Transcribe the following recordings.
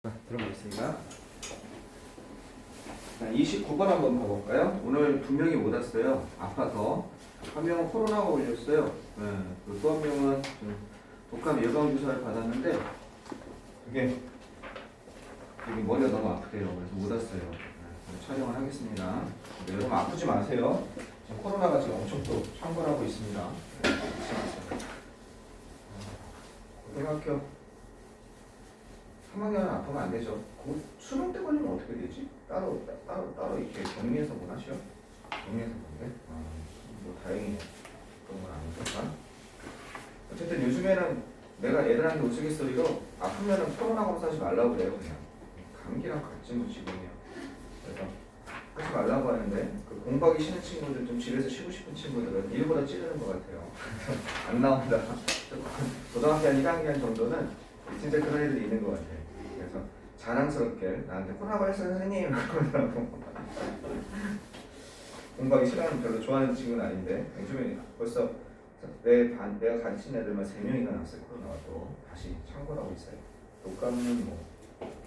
들어보겠습니다. 29번 한번 봐볼까요? 오늘 두 명이 못 왔어요. 아파서. 한 명은 코로나가 걸렸어요. 또 한 명은 독감 예방주사를 받았는데 그게 여기 머리가 너무 아프대요. 그래서 못 왔어요. 촬영을 하겠습니다. 여러분 아프지 마세요. 지금 코로나가 지금 엄청 또 창궐하고 있습니다. 아프지 마세요. 고등학교 3학년은 아프면 안 되죠. 수능 때 걸리면 어떻게 되지? 따로 이렇게 격리해서 못 하시오? 격리해서 못해? 뭐 다행이네. 그런 건 아니니까. 어쨌든 요즘에는 내가 애들한테 우스갯소리로 아프면은 코로나 검사하지 말라고 그래요. 그냥 감기랑 같이 뭐 지금이야. 그래서 하지 말라고 하는데 그 공부하기 싫은 친구들, 좀 집에서 쉬고 싶은 친구들은 일부러 찌르는 것 같아요. 안 나온다. 고등학교 한 1학년 정도는 진짜 그런 애들이 있는 것 같아요. 그래서 자랑스럽게 나한테 코로나 걸렸어요 선생님 그러더라고. 공부하기 싫어하는 별로 좋아하는 친구는 아닌데 요즘에 벌써 내가 가르친 애들만 3명이나 났어요. 코로나가 또 다시 창궐하고 있어요. 독감은 뭐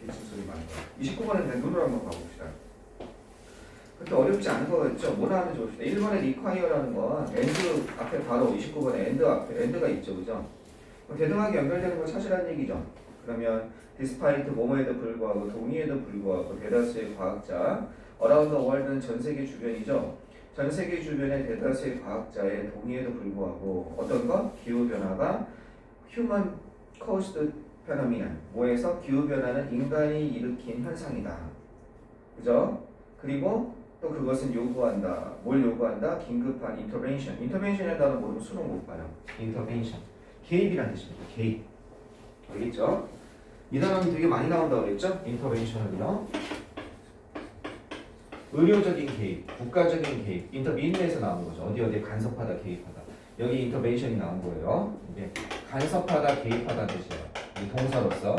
기침 소리 많이 나요. 29번은 눈으로 한번 봐봅시다. 그렇게 어렵지 않은 거겠죠. 뭐 나왔는지 봅시다. 1번에 require라는 건 and 앞에 바로 29번에 and 앞에 and가 있죠, 그죠? 대등하게 연결되는 건 사실한 얘기죠. 그러면 despite 뭐뭐에도 불구하고 동의에도 불구하고 대다수의 과학자 around the world는 전 세계 주변이죠. 전 세계 주변의 대다수의 과학자의 동의에도 불구하고 어떤 것? 기후변화가 human caused phenomenon 뭐에서 기후변화는 인간이 일으킨 현상이다. 그죠? 그리고 또 그것은 요구한다. 뭘 요구한다? 긴급한 intervention. intervention이라는 단어 모르면 수능 못 봐요. intervention. 개입이라는 뜻입니다. 개입. 알겠죠? 이 단어는 되게 많이 나온다고 그랬죠? 인터벤션은요. 의료적인 개입, 국가적인 개입, 인터빈에서 나온 거죠. 어디에 간섭하다, 개입하다. 여기 인터벤션이 나온 거예요. 이게 간섭하다, 개입하다 뜻이에요. 이 동사로서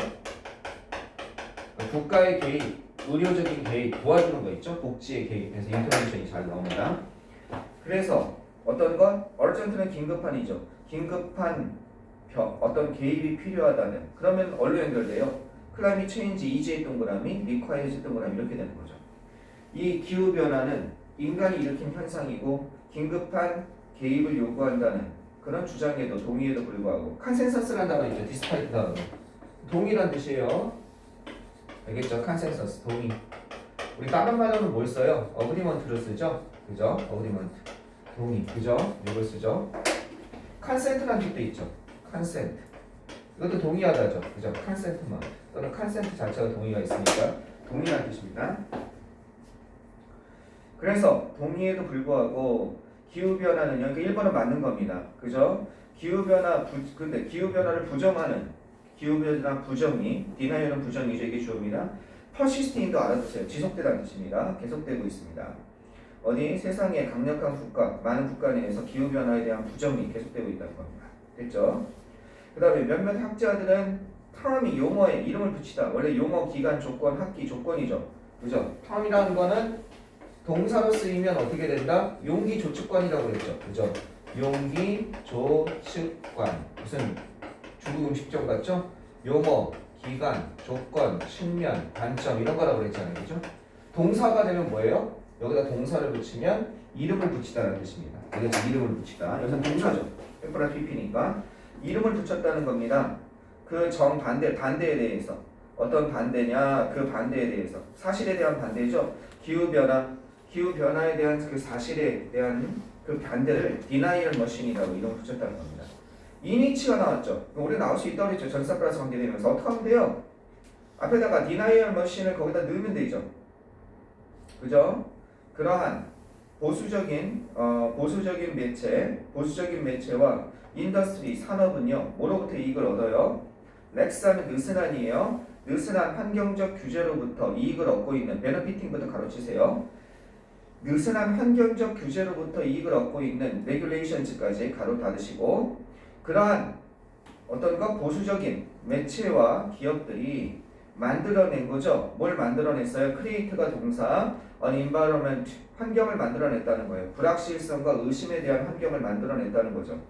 국가의 개입, 의료적인 개입, 도와주는 거 있죠? 복지의 개입해서 인터벤션이 잘 나옵니다. 그래서 어떤 건 urgent는 긴급한이죠. 긴급한 어떤 개입이 필요하다는 그러면 얼로 연결돼요? 클라이밋 체인지 EJ 동그라미, 리콰이어즈 동그라미 이렇게 되는 거죠. 이 기후변화는 인간이 일으킨 현상이고 긴급한 개입을 요구한다는 그런 주장에도 동의에도 불구하고 컨센서스라는 단어 있죠. 디스파이트 단어 동의란 뜻이에요. 알겠죠? 컨센서스 동의. 우리 다른 말로는 뭘 써요? 어그리먼트를 쓰죠. 그죠? 어그리먼트 동의. 그죠? 이걸 쓰죠. 컨센트라는 뜻도 있죠. 컨센트. 이것도 동의하다죠. 그죠? 컨센트만. 또는 컨센트 자체가 동의가 있으니까 동의라는 뜻입니다. 그래서 동의에도 불구하고 기후변화는 여기 1번은 맞는 겁니다. 그죠? 근데 기후변화를 부정하는 기후변화 부정이 denial은 부정이죠. 이게 주어입니다. persisting도 알아두세요. 지속되다는 뜻입니다. 계속되고 있습니다. 어디 세상의 강력한 국가, 많은 국가 내에서 기후변화에 대한 부정이 계속되고 있다는 겁니다. 됐죠? 그 다음에 몇몇 학자들은 term이 용어에 이름을 붙이다. 원래 용어, 기간, 조건, 학기, 조건이죠. 그죠? term이라는 거는 동사로 쓰이면 어떻게 된다? 용기 조축관이라고 그랬죠. 그죠? 용기 조축관. 무슨 중국 음식점 같죠? 용어, 기간, 조건, 측면, 단점 이런 거라고 그랬잖아요. 그죠? 동사가 되면 뭐예요? 여기다 동사를 붙이면 이름을 붙이다라는 뜻입니다. 여기서 이름을 붙이다. 여기서 동사죠. F랑 PP니까 이름을 붙였다는 겁니다. 그 정반대에 대해서 어떤 반대냐? 그 반대에 대해서 사실에 대한 반대죠. 기후변화에 대한 그 사실에 대한 그 반대를 denial machine이라고 이름을 붙였다는 겁니다. 이니치가 나왔죠. 우리 나올 수 있다고 했죠. 전사 플러스 관계되면서 어떻게 하면 돼요? 앞에다가 denial machine을 거기다 넣으면 되죠. 그죠? 그러한 보수적인 매체와 인더스트리 산업은요 뭐로부터 이익을 얻어요? 렉스하면 느슨한이에요. 느슨한 환경적 규제로부터 이익을 얻고 있는 베너피팅부터 가로치세요. 느슨한 환경적 규제로부터 이익을 얻고 있는 레귤레이션즈까지 가로 닫으시고 그러한 어떤 것 보수적인 매체와 기업들이 만들어낸 거죠. 뭘 만들어냈어요? create가 동사, an environment 환경을 만들어냈다는 거예요. 불확실성과 의심에 대한 환경을 만들어냈다는 거죠.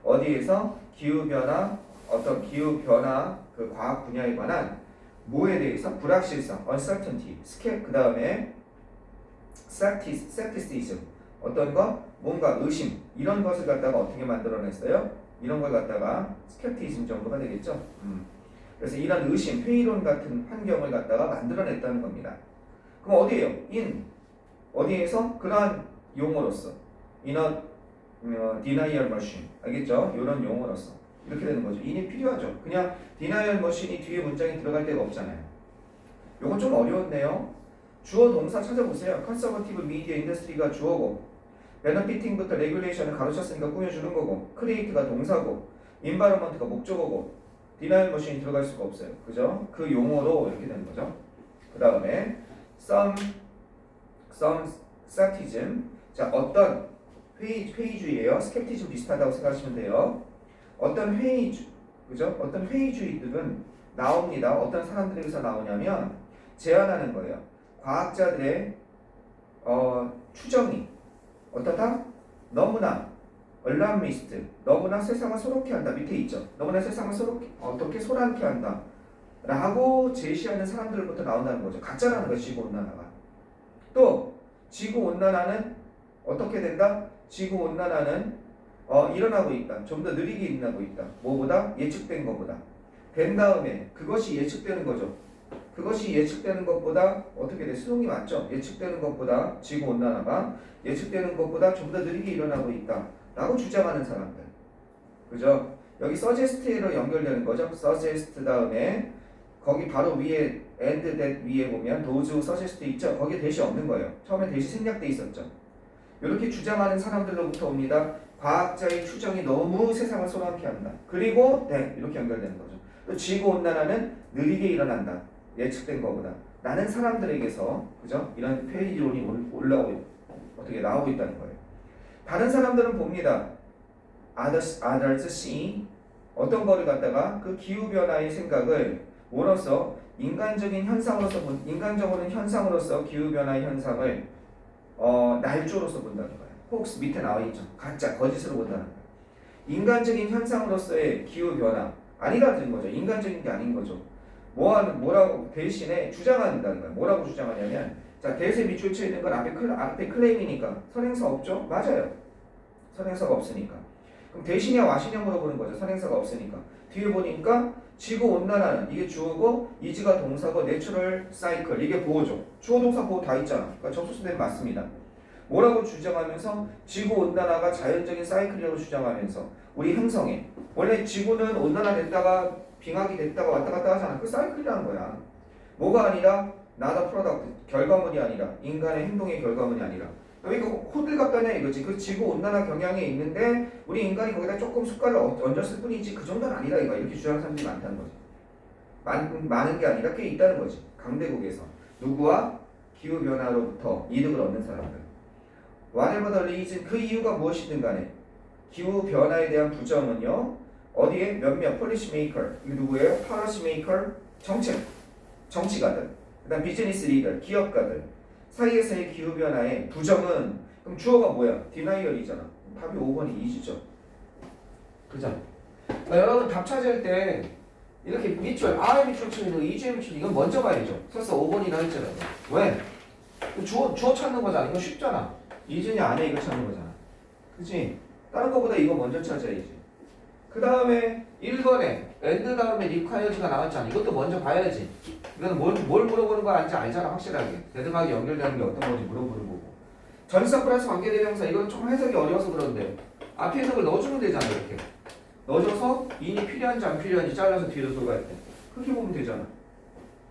어디에서 기후변화 그 과학 분야에 관한 뭐에 대해서? 불확실성, uncertainty, 그 다음에 skepticism, 어떤 거? 뭔가 의심, 이런 것을 갖다가 어떻게 만들어냈어요? 이런 걸 갖다가 skepticism 정도가 되겠죠. 그래서 이런 의심, 회의론 같은 환경을 갖다가 만들어냈다는 겁니다. 그럼 어디에요? 어디에서? 그러한 용어로서 inner denial machine, 알겠죠? 이런 용어로서 이렇게 되는 거죠. in이 필요하죠. 그냥 denial machine이 뒤에 문장에 들어갈 데가 없잖아요. 요건 좀 어려웠네요. 주어 동사 찾아보세요. conservative media industry가 주어고, benefiting부터 regulation을 가로쳤으니까 꾸며주는 거고, create가 동사고, environment가 목적어고, denial machine이 들어갈 수가 없어요. 그죠? 그 용어로 이렇게 되는 거죠. 그 다음에 some skepticism. 자, 어떤 회의주의예요. skepticism 비슷하다고 생각하시면 돼요. 어떤 그죠? 어떤 회의주의들은 나옵니다. 어떤 사람들에게서 나오냐면 제안하는 거예요. 과학자들의 추정이 어떻다? 너무나 얼람미스트, 너무나 세상을 소롭게 한다. 밑에 있죠. 너무나 세상을 어떻게 소란케 한다 라고 제시하는 사람들부터 나온다는 거죠. 가짜라는 거죠. 지구온난화가. 또 지구온난화는 어떻게 된다? 지구온난화는 일어나고 있다. 좀 더 느리게 일어나고 있다. 뭐보다? 예측된 것보다. 된 다음에 그것이 예측되는 거죠. 그것이 예측되는 것보다 어떻게 돼? 수동이 맞죠? 예측되는 것보다 지구온난화가 예측되는 것보다 좀 더 느리게 일어나고 있다 라고 주장하는 사람들. 그죠? 여기 suggest로 연결되는 거죠. suggest 다음에 거기 바로 위에 and that 위에 보면 those who suggest 있죠? 거기에 대시 없는 거예요. 처음에 대시 생략돼 있었죠. 이렇게 주장하는 사람들로부터 옵니다. 과학자의 추정이 너무 세상을 소란케 한다. 그리고 네, 이렇게 연결되는 거죠. 또 지구온난화는 느리게 일어난다. 예측된 것보다. 라는 사람들에게서 그죠? 이런 회의론이 어떻게 나오고 있다는 거예요. 다른 사람들은 봅니다. others see 어떤 거를 갖다가 그 기후변화의 생각을 뭐로서 인간적으로는 현상으로서 기후변화의 현상을 날조로서 본다는 거예요. 혹시 밑에 나와 있죠. 가짜, 거짓으로 본다는 거예요. 인간적인 현상으로서의 기후변화 아니라는 거죠. 인간적인 게 아닌 거죠. 뭐라고 대신에 주장한다는 거예요. 뭐라고 주장하냐면 자, 대세 밑줄 쳐 있는 건 앞에 클레임이니까 선행사 없죠? 맞아요. 선행사가 없으니까. 그럼 대신이야 와시냐 물어보는 거죠. 선행사가 없으니까. 뒤에 보니까 지구온난화는 이게 주어고 이지가 동사고 내추럴 사이클 이게 보호죠. 주어 동사 보호 다 있잖아. 그러니까 접속사들이 맞습니다. 뭐라고 주장하면서 지구온난화가 자연적인 사이클이라고 주장하면서 우리 행성에 원래 지구는 온난화 됐다가 빙하기 됐다가 왔다 갔다 하잖아. 그 사이클이라는 거야. 뭐가 아니라 나다 프로덕트 결과물이 아니라 인간의 행동의 결과물이 아니라 그러니까 호들갑다냐 이거지. 그 지구온난화 경향에 있는데 우리 인간이 거기다 조금 숟갈을 얹었을 뿐이지 그 정도는 아니다 이거. 이렇게 주장하는 사람들이 많다는 거지. 많은 게 아니라 꽤 있다는 거지. 강대국에서 누구와? 기후변화로부터 이득을 얻는 사람들. whatever the reason 그 이유가 무엇이든 간에 기후변화에 대한 부정은요 어디에? 몇몇 policy maker 이거 누구예요? policy maker 정치가들 그 다음 비즈니스 리더 기업가들 사이에서의 기후변화의 부정은 그럼 주어가 뭐야? denial이잖아. 답이 5번이 2지죠. 그죠? 그러니까 여러분 답 찾을 때 이렇게 밑줄 R의 밑줄 치는 이주의 밑줄 이건 먼저 봐야죠. 그래서 5번이나 했잖아요. 왜? 주어 찾는 거잖아. 이거 쉽잖아. 이준이 안에 이거 찾는 거잖아. 그치? 다른 거보다 이거 먼저 찾아야지. 그 다음에 1번에 and 다음에 required가 나왔잖아. 이것도 먼저 봐야지. 이건 뭘 물어보는 거 아닌지 알잖아. 확실하게. 대등하게 연결되는 게 어떤 건지 물어보는 거고. 전치사 플러스 관계대명사 이건 좀 해석이 어려워서 그런데 앞에 해석을 넣어주면 되잖아. 이렇게. 넣어줘서 인이 필요한지 안 필요한지 잘라서 뒤로 들어갈 때. 그렇게 보면 되잖아.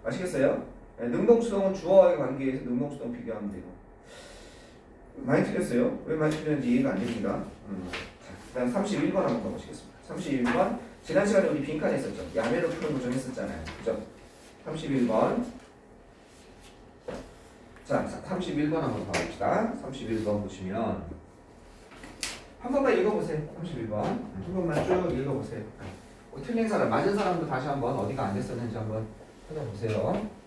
아시겠어요? 네, 능동수동은 주어와의 관계에서 능동수동 비교하면 되고. 많이 틀렸어요. 왜 많이 틀렸는지 이해가 안 됩니다. 자, 그 다음 31번 한번 가보시겠습니다. 31번 지난 시간에 우리 빈칸 했었죠. 야매로 푸는 거 좀 했었잖아요. 그죠? 31번 자 31번 한번 봐봅시다. 31번 보시면 한 번만 읽어보세요. 31번 한 번만 쭉 읽어보세요. 틀린 사람 맞은 사람도 다시 한번 어디가 안 됐었는지 한번 찾아보세요.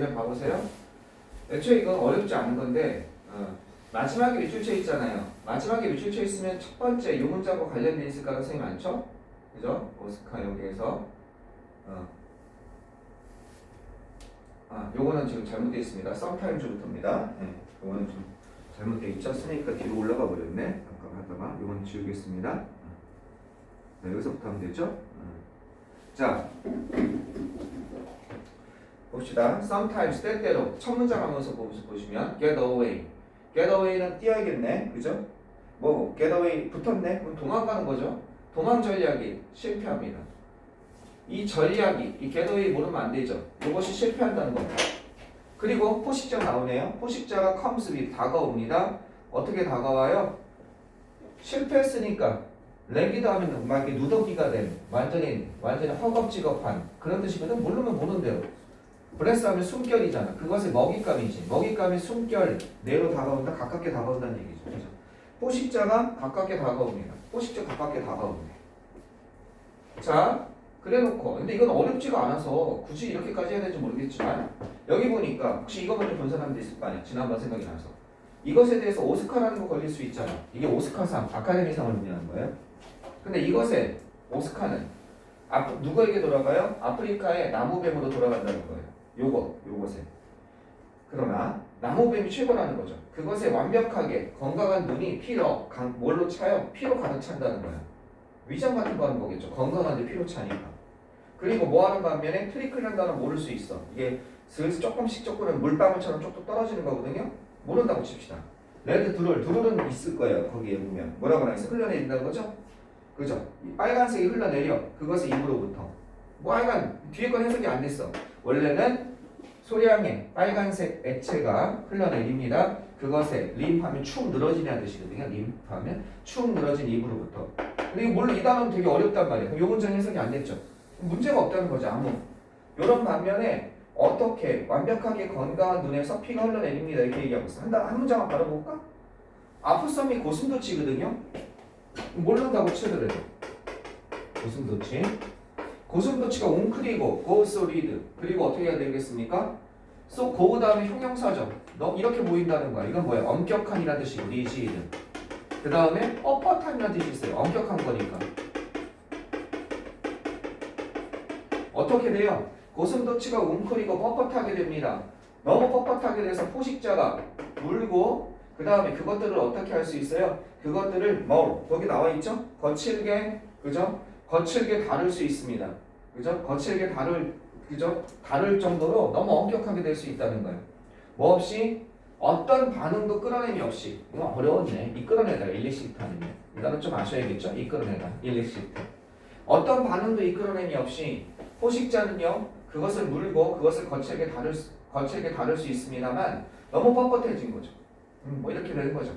문제 봐보세요. 애초에 이건 어렵지 않은 건데 마지막에 밑줄 쳐 있잖아요. 마지막에 밑줄 쳐 있으면 첫 번째 이 문장과 관련돼 있을 가능성이 많죠? 그죠? 오스카 여기에서 요거는 지금 잘못되어 있습니다. sometimes부터입니다. 요거는 좀 잘못되어 있죠? 스네이크가 뒤로 올라가 버렸네. 잠깐 하다가 요건 지우겠습니다. 네, 여기서부터 하면 되죠? 자 봅시다. sometimes 때때로 첫 문장 하면서 보시면 get away. get away는 뛰어야겠네. 그죠? 뭐 get away 붙었네. 그럼 도망가는 거죠. 도망 전략이 실패합니다. 이 전략이 이 get away 모르면 안 되죠. 이것이 실패한다는 겁니다. 그리고 포식자 나오네요. 포식자가 comes with 다가옵니다. 어떻게 다가와요? 실패했으니까 렉이드 하면 막 이렇게 누더기가 된 완전히 허겁지겁한 그런 뜻이거든. 모르면 모른대요. 브레스 하면 숨결이잖아. 그것의 먹잇감이지. 먹잇감이 숨결 내로 다가온다. 가깝게 다가온다는 얘기죠. 그죠? 포식자가 가깝게 다가옵니다. 포식자 가깝게 다가옵니다. 자, 그래놓고 근데 이건 어렵지가 않아서 굳이 이렇게까지 해야 될지 모르겠지만 여기 보니까 혹시 이거 먼저 본 사람도 있을 거 아니야. 지난번 생각이 나서 이것에 대해서 오스카라는 거 걸릴 수 있잖아. 이게 오스카상, 아카데미상을 의미하는 거예요. 근데 이것의 오스카는 누구에게 돌아가요? 아프리카의 나무뱀으로 돌아간다는 거예요. 요것에. 그러나 나무뱀이 최고라는 거죠. 그것에 완벽하게 건강한 눈이 피로 뭘로 차요? 피로 가득 찬다는 거야. 위장 같은 거 하는 거겠죠. 건강한데 피로 차니까. 그리고 뭐 하는 반면에 트리클린다는 모를 수 있어. 이게 슬슬 조금씩 물방울처럼 쪽쪽 떨어지는 거거든요. 모른다고 칩시다. 레드 드룰은 있을 거예요. 거기에 보면 뭐라고 나있어? 흘러내린다는 거죠. 그죠? 이 빨간색이 흘러내려. 그것의 입으로부터. 뭐 하여간 뒤에 건 해석이 안 됐어. 원래는 소량의 빨간색 액체가 흘러내립니다. 그것에 림프하면 축 늘어지냐는 뜻이거든요. 림프하면 축 늘어진 입으로부터. 근데 이거 물론 이 단어는 되게 어렵단 말이에요. 그럼 요 문장 해석이 안 됐죠. 문제가 없다는 거죠. 아무. 요런 반면에 어떻게 완벽하게 건강한 눈에서 피가 흘러내립니다. 이렇게 얘기하고 있어. 한 문장만 바라볼까? 아프썸이 고슴도치거든요. 모른다고 치더라도 고슴도치. 고슴도치가 웅크리고 고소리드. 그리고 어떻게 해야 되겠습니까? 고 다음에 형용사죠. 너 이렇게 보인다는 거야. 이건 뭐야? 엄격한이라는 뜻이고 리지드. 그 다음에 뻣뻣한이라는 뜻이 있어요. 엄격한 거니까. 어떻게 돼요? 고슴도치가 웅크리고 뻣뻣하게 됩니다. 너무 뻣뻣하게 돼서 포식자가 물고 그 다음에 그것들을 어떻게 할 수 있어요? 그것들을 거기 나와 있죠? 거칠게 그죠? 거칠게 다룰 수 있습니다. 그죠? 거칠게 다룰 정도로 너무 엄격하게 될 수 있다는 거예요. 뭐 없이 어떤 반응도 끌어내미 없이. 이거 어려웠네. 이끌어내다 일리시트 하면 이거는 좀 아셔야겠죠? 이끌어내다 일리시트. 어떤 반응도 이끌어내미 없이 포식자는요 그것을 물고 그것을 거칠게 다룰 수 있습니다만 너무 뻣뻣해진 거죠. 뭐 이렇게 되는 거죠.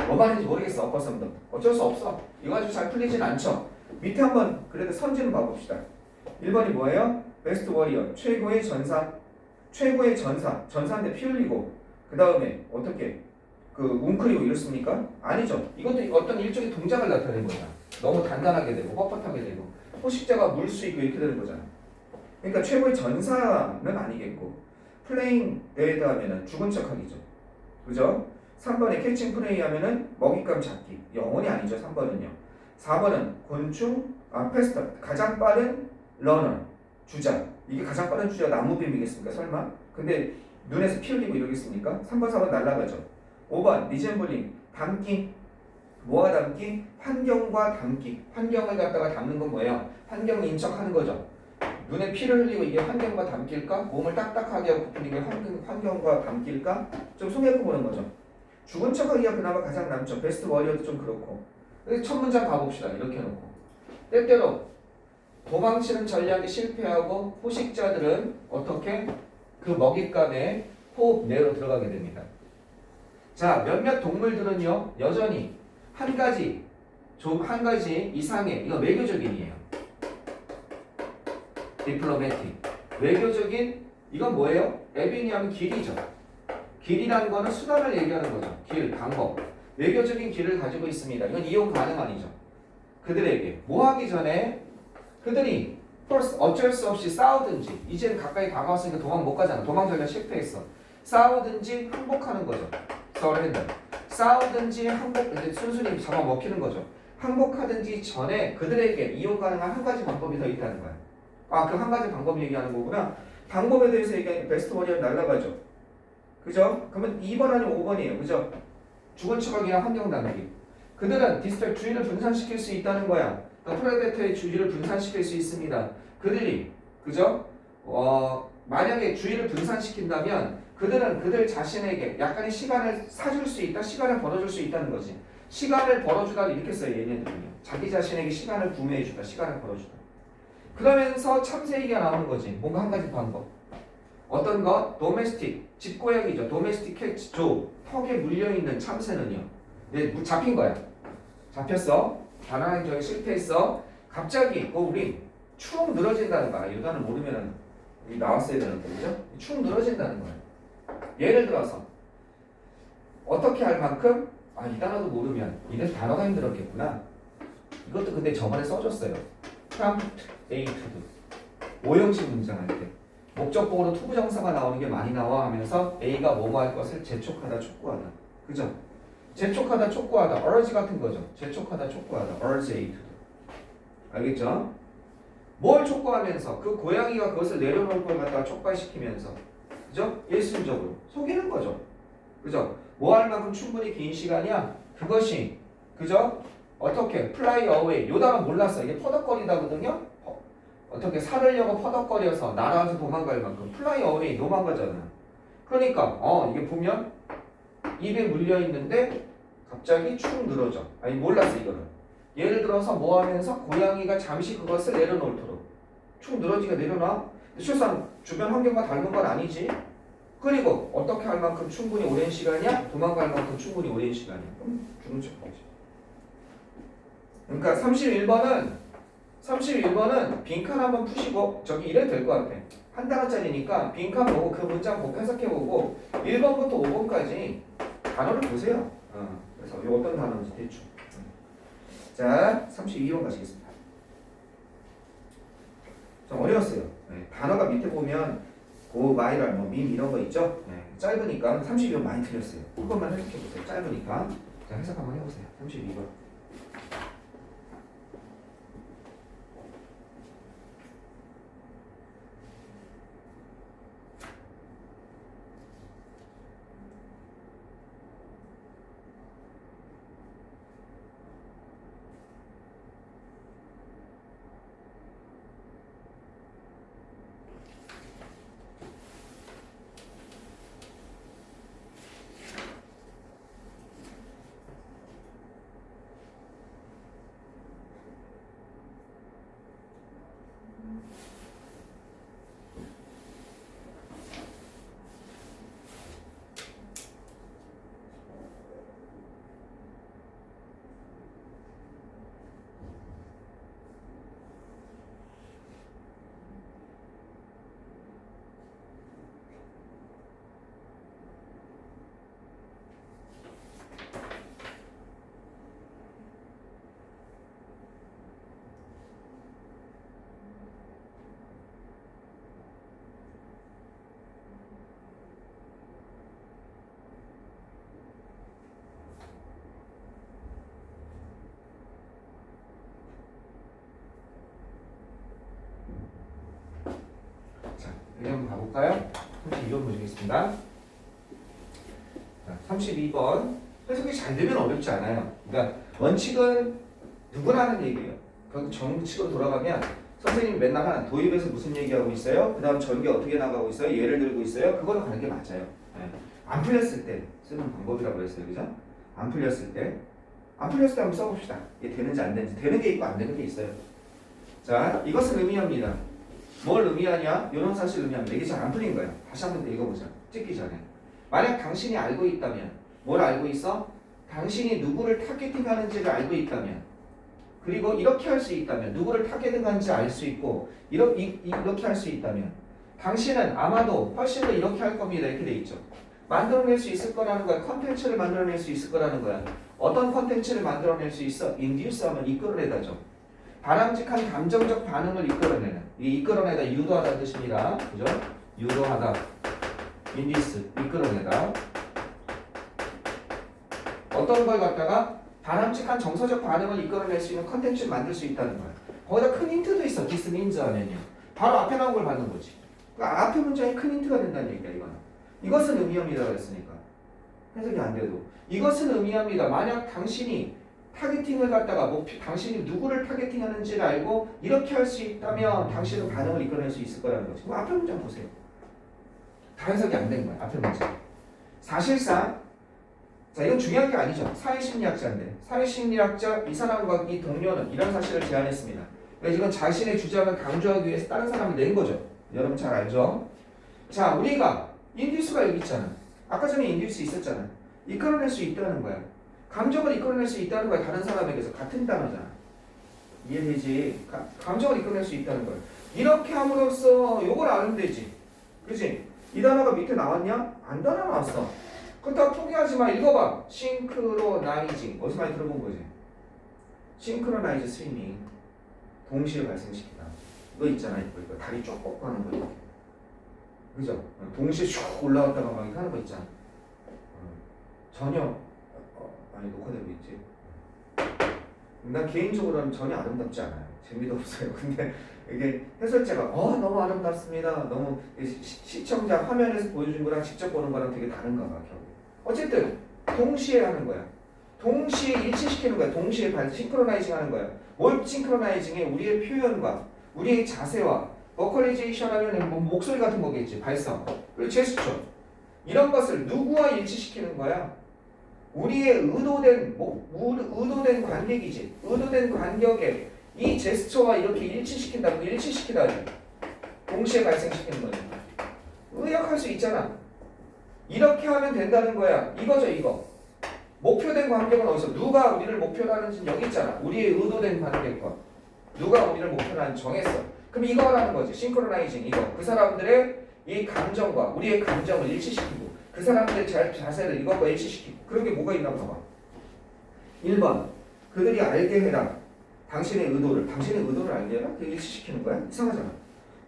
뭐 말인지 모르겠어. 엎어선도 어쩔 수 없어. 이거 가지고 잘 풀리진 않죠. 밑에 한번 그래도 선지는 봐봅시다. 1번이 뭐예요? 베스트 워리어 최고의 전사인데 피 흘리고 그 다음에 어떻게 웅크리고 이렇습니까? 아니죠. 이것도 어떤 일종의 동작을 나타내는 거잖아. 너무 단단하게 되고 뻣뻣하게 되고 포식자가 물 수 있고 이렇게 되는 거잖아. 그러니까 최고의 전사는 아니겠고 플레잉 데드 하면은 죽은 척하기죠. 그죠? 3번에 캐칭 플레이 하면은 먹잇감 잡기. 영원히 아니죠. 3번은요. 4번은 곤충 페스터 가장 빠른 러너 주자. 이게 가장 빠른 주자가 나무뱀이겠습니까? 설마? 근데 눈에서 피 흘리고 이러겠습니까? 3번 4번 날라가죠. 5번 리젠블링 담기. 뭐와 담기? 환경과 담기. 환경을 갖다가 담는 건 뭐예요? 환경 인척하는 거죠. 눈에 피를 흘리고 이게 환경과 담길까? 몸을 딱딱하게 하고 부풀린 게 환경과 담길까? 좀 손해고 보는 거죠. 죽은 척하기가 그나마 가장 남죠. 베스트 워리어도 좀 그렇고. 첫 문장 가봅시다. 이렇게 해놓고 때때로 도망치는 전략이 실패하고 포식자들은 어떻게? 그 먹잇감에 호흡 내로 들어가게 됩니다. 자, 몇몇 동물들은요 여전히 한 가지 이상의 이거 외교적인이에요. 디플로매틱 외교적인 이건 뭐예요? 에비니하면 길이죠. 길이라는 거는 수단을 얘기하는 거죠. 길, 방법. 외교적인 길을 가지고 있습니다. 이건 이용 가능 아니죠. 그들에게 뭐 하기 전에 그들이 first 어쩔 수 없이 싸우든지 이제는 가까이 다가왔으니까 도망 못 가잖아. 도망 전략 실패했어. 싸우든지 항복하는 거죠. surrender. 싸우든지 항복 이제 순순히 잡아먹히는 거죠. 항복하든지 전에 그들에게 이용 가능한 한 가지 방법이 더 있다는 거야. 아, 그 한 가지 방법 얘기하는 거구나. 방법에 대해서 얘기하니까 베스트 원이랑 날라가죠. 그죠? 그러면 2번 아니면 5번이에요. 그죠? 죽은 척하기랑 환경 나누기. 그들은 디스트랙 주의를 분산시킬 수 있다는 거야. 그러니까 프레데터의 주의를 분산시킬 수 있습니다. 그들이 그죠? 만약에 주의를 분산시킨다면 그들은 그들 자신에게 약간의 시간을 사줄 수 있다, 시간을 벌어줄 수 있다는 거지. 시간을 벌어주다 이렇게 써요. 얘네들은요. 자기 자신에게 시간을 구매해주다, 시간을 벌어주다. 그러면서 참새 얘기가 나오는 거지. 뭔가 한 가지 방법. 어떤 것? 도메스틱, 집고양이죠. 도메스틱 캣, 조, 턱에 물려있는 참새는요. 네, 잡힌 거야. 잡혔어. 바나나 저기 실패했어. 갑자기 우리 축 늘어진다는 거야. 이 단어를 모르면 나왔어야 되는데, 그죠? 축 늘어진다는 거야. 예를 들어서 어떻게 할 만큼? 아, 이 단어도 모르면 이래서 단어가 힘들었겠구나. 이것도 근데 저번에 써줬어요. prompt A to do. 오형식 문장할 때 목적보어로 투부정사가 나오는 게 많이 나와 하면서 A가 뭐뭐 할 것을 재촉하다, 촉구하다. 그죠? 재촉하다, 촉구하다. urge 같은 거죠. 재촉하다, 촉구하다. urge A to do. 알겠죠? 뭘 촉구하면서 그 고양이가 그것을 내려놓을 걸 갖다가 촉발시키면서 그죠? 일순적으로 속이는 거죠. 그죠? 뭐 할 만큼 충분히 긴 시간이야? 그것이 그죠? 어떻게? fly away. 요 단어 몰랐어. 이게 퍼덕거리다거든요. 어떻게 살으려고 퍼덕거려서 날아서 도망갈 만큼 fly away 도망가잖아. 그러니까 이게 보면 입에 물려 있는데 갑자기 축 늘어져. 아니 몰랐어 이거는. 예를 들어서 뭐 하면서 고양이가 잠시 그것을 내려놓도록 축 늘어지게 내려놔. 실상 주변 환경과 다른 건 아니지. 그리고 어떻게 할 만큼 충분히 오랜 시간이야? 도망갈 만큼 충분히 오랜 시간이야. 그럼 주는 척하지. 그러니까 31번은 빈칸 한번 푸시고 저기 이래도 될 것 같아. 한 단어짜리니까 빈칸 보고 그 문장 보고 해석해보고 1번부터 5번까지 단어를 보세요. 그래서 이 어떤 단어인지 대충. 자, 32번 가시겠습니다. 좀 어려웠어요. 네, 단어가 밑에 보면 고, 마이랄, 밈 이런 거 있죠? 네, 짧으니까 32번 많이 틀렸어요. 한 번만 해석해보세요. 짧으니까. 자, 해석 한번 해보세요. 32번. 여기 한번 가볼까요? 32번 보시겠습니다. 자, 32번 해석이 잘 되면 어렵지 않아요. 그러니까 원칙은 누구나 하는 얘기예요. 그럼 정칙으로 돌아가면 선생님이 맨날 하는 도입에서 무슨 얘기하고 있어요? 그 다음 전개 어떻게 나가고 있어요? 예를 들고 있어요? 그걸로 가는 게 맞아요. 네. 안 풀렸을 때 쓰는 방법이라고 했어요. 그죠? 안 풀렸을 때 한번 써봅시다. 이게 되는지 안 되는지. 되는 게 있고 안 되는 게 있어요. 자, 이것은 의미합니다. 뭘 의미하냐? 이런 사실 의미합니다. 이게 잘 안 풀린 거예요. 다시 한번 읽어보자. 찍기 전에. 만약 당신이 알고 있다면 뭘 알고 있어? 당신이 누구를 타겟팅하는지를 알고 있다면 그리고 이렇게 할 수 있다면 누구를 타겟팅하는지 알 수 있고 이렇게 할 수 있다면 당신은 아마도 훨씬 더 이렇게 할 겁니다. 이렇게 돼 있죠. 만들어낼 수 있을 거라는 거야. 컨텐츠를 만들어낼 수 있을 거라는 거야. 어떤 컨텐츠를 만들어낼 수 있어? 인듀스 하면 이끌어내다죠. 바람직한 감정적 반응을 이끌어내는. 이 이끌어내다 유도하다는 뜻입니다. 그죠? 유도하다. 인디스 이끌어내다. 어떤 걸 갖다가 바람직한 정서적 반응을 이끌어낼 수 있는 컨텐츠를 만들 수 있다는 거야. 거기다 큰 힌트도 있어. this means 하면요. 바로 앞에 나온 걸 받는 거지. 그러니까 앞에 문장이 큰 힌트가 된다는 얘기야. 이거는. 이것은 의미합니다. 그랬으니까. 해석이 안 돼도. 이것은 의미합니다. 만약 당신이 타겟팅을 갖다가 당신이 누구를 타겟팅하는지를 알고 이렇게 할 수 있다면 당신은 반응을 이끌어낼 수 있을 거라는 거지. 그럼 앞에 문장 보세요. 다 해석이 안 된 거야. 앞에 문장. 사실상 자 이건 중요한 게 아니죠. 사회심리학자인데 사회심리학자 이 사람과 이 동료는 이런 사실을 제안했습니다. 그래서 이건 자신의 주장을 강조하기 위해서 다른 사람이 낸 거죠. 여러분 잘 알죠? 자 우리가 인듀스가 여기 있잖아. 아까 전에 인듀스 있었잖아. 이끌어낼 수 있다는 거야. 감정을 이끌어낼 수 있다는 거야. 다른 사람에게서 같은 단어잖아. 이해되지? 감정을 이끌어낼 수 있다는 거야. 이렇게 함으로써 요걸 아는 되지. 그치? 이 단어가 밑에 나왔냐? 안 단어 나왔어. 그렇다고 포기하지 마. 읽어봐. 싱크로나이징. 어디서 많이 들어본 거지? 싱크로나이즈 스위밍. 동시에 발생시키다. 이거 있잖아. 이거 다리 쭉 뻗고 하는 거. 그죠? 동시에 쭉 올라갔다가 막 이렇게 하는 거 있잖아. 전혀 많이 녹화되고 있지. 난 개인적으로는 전혀 아름답지 않아요. 재미도 없어요. 근데 이게 해설자가 너무 아름답습니다. 너무 시청자 화면에서 보여준 거랑 직접 보는 거랑 되게 다른가 봐. 어쨌든 동시에 하는 거야. 동시에 일치시키는 거야. 동시에 싱크로나이징 하는 거야. 뭘 싱크로나이징해? 우리의 표현과 우리의 자세와 버컬리제이션 하면 뭐 목소리 같은 거겠지. 발성 그리고 제스처 이런 것을 누구와 일치시키는 거야? 우리의 의도된 관객이지. 의도된 관객에 이 제스처와 이렇게 일치시킨다고 일치시키다 동시에 발생시키는 거니까 의역할 수 있잖아. 이렇게 하면 된다는 거야. 이거죠 이거. 목표된 관객은 어디서? 누가 우리를 목표로 하는지는 여기 있잖아. 우리의 의도된 관객과 누가 우리를 목표로 하는지 정했어. 그럼 이거 하라는 거지. 싱크로나이징 이거. 그 사람들의 이 감정과 우리의 감정을 일치시키고 그 사람들의 자세를 이것과 일치시키고 그런 게 뭐가 있나 봐봐. 1번 그들이 알게 해라. 당신의 의도를 알게 해라. 그게 일치시키는 거야? 이상하잖아.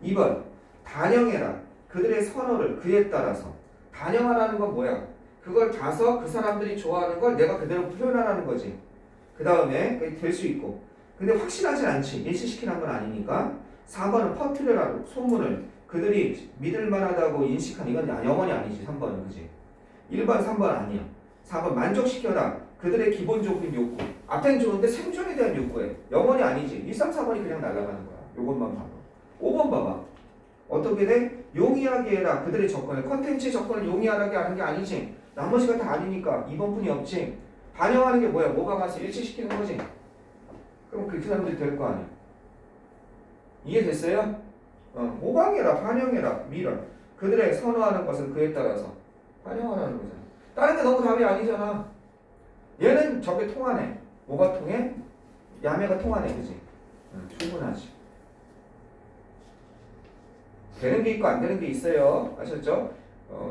2번 단영해라. 그들의 선호를 그에 따라서. 단영하라는 건 뭐야? 그걸 봐서 그 사람들이 좋아하는 걸 내가 그대로 표현하라는 거지. 그 다음에 될 수 있고. 근데 확실하진 않지. 일치시키는 건 아니니까. 4번은 퍼뜨려라. 소문을 그들이 믿을만하다고 인식한 이건 영원히 아니지. 3번은 그지. 1번 3번 아니야. 4번 만족시켜라. 그들의 기본적인 욕구. 앞엔 좋은데 생존에 대한 욕구에 영원히 아니지. 1, 3, 4번이 그냥 날아가는 거야. 요것만 봐봐. 5번 봐봐. 어떻게 돼? 용이하게 해라. 그들의 접근을. 컨텐츠의 접근을 용이하게 하는 게 아니지. 나머지가 다 아니니까 2번뿐이 없지. 반영하는 게 뭐야? 뭐가 가서 일치시키는 거지. 그럼 그 사람들이 될 거 아니야. 이해됐어요? 모방해라. 반영해라. 미라. 그들의 선호하는 것은 그에 따라서 반영하라는 거잖아. 다른 게 너무 답이 아니잖아. 얘는 저게 통하네. 뭐가 통해? 야매가 통하네. 그지? 충분하지. 되는 게 있고 안 되는 게 있어요. 아셨죠?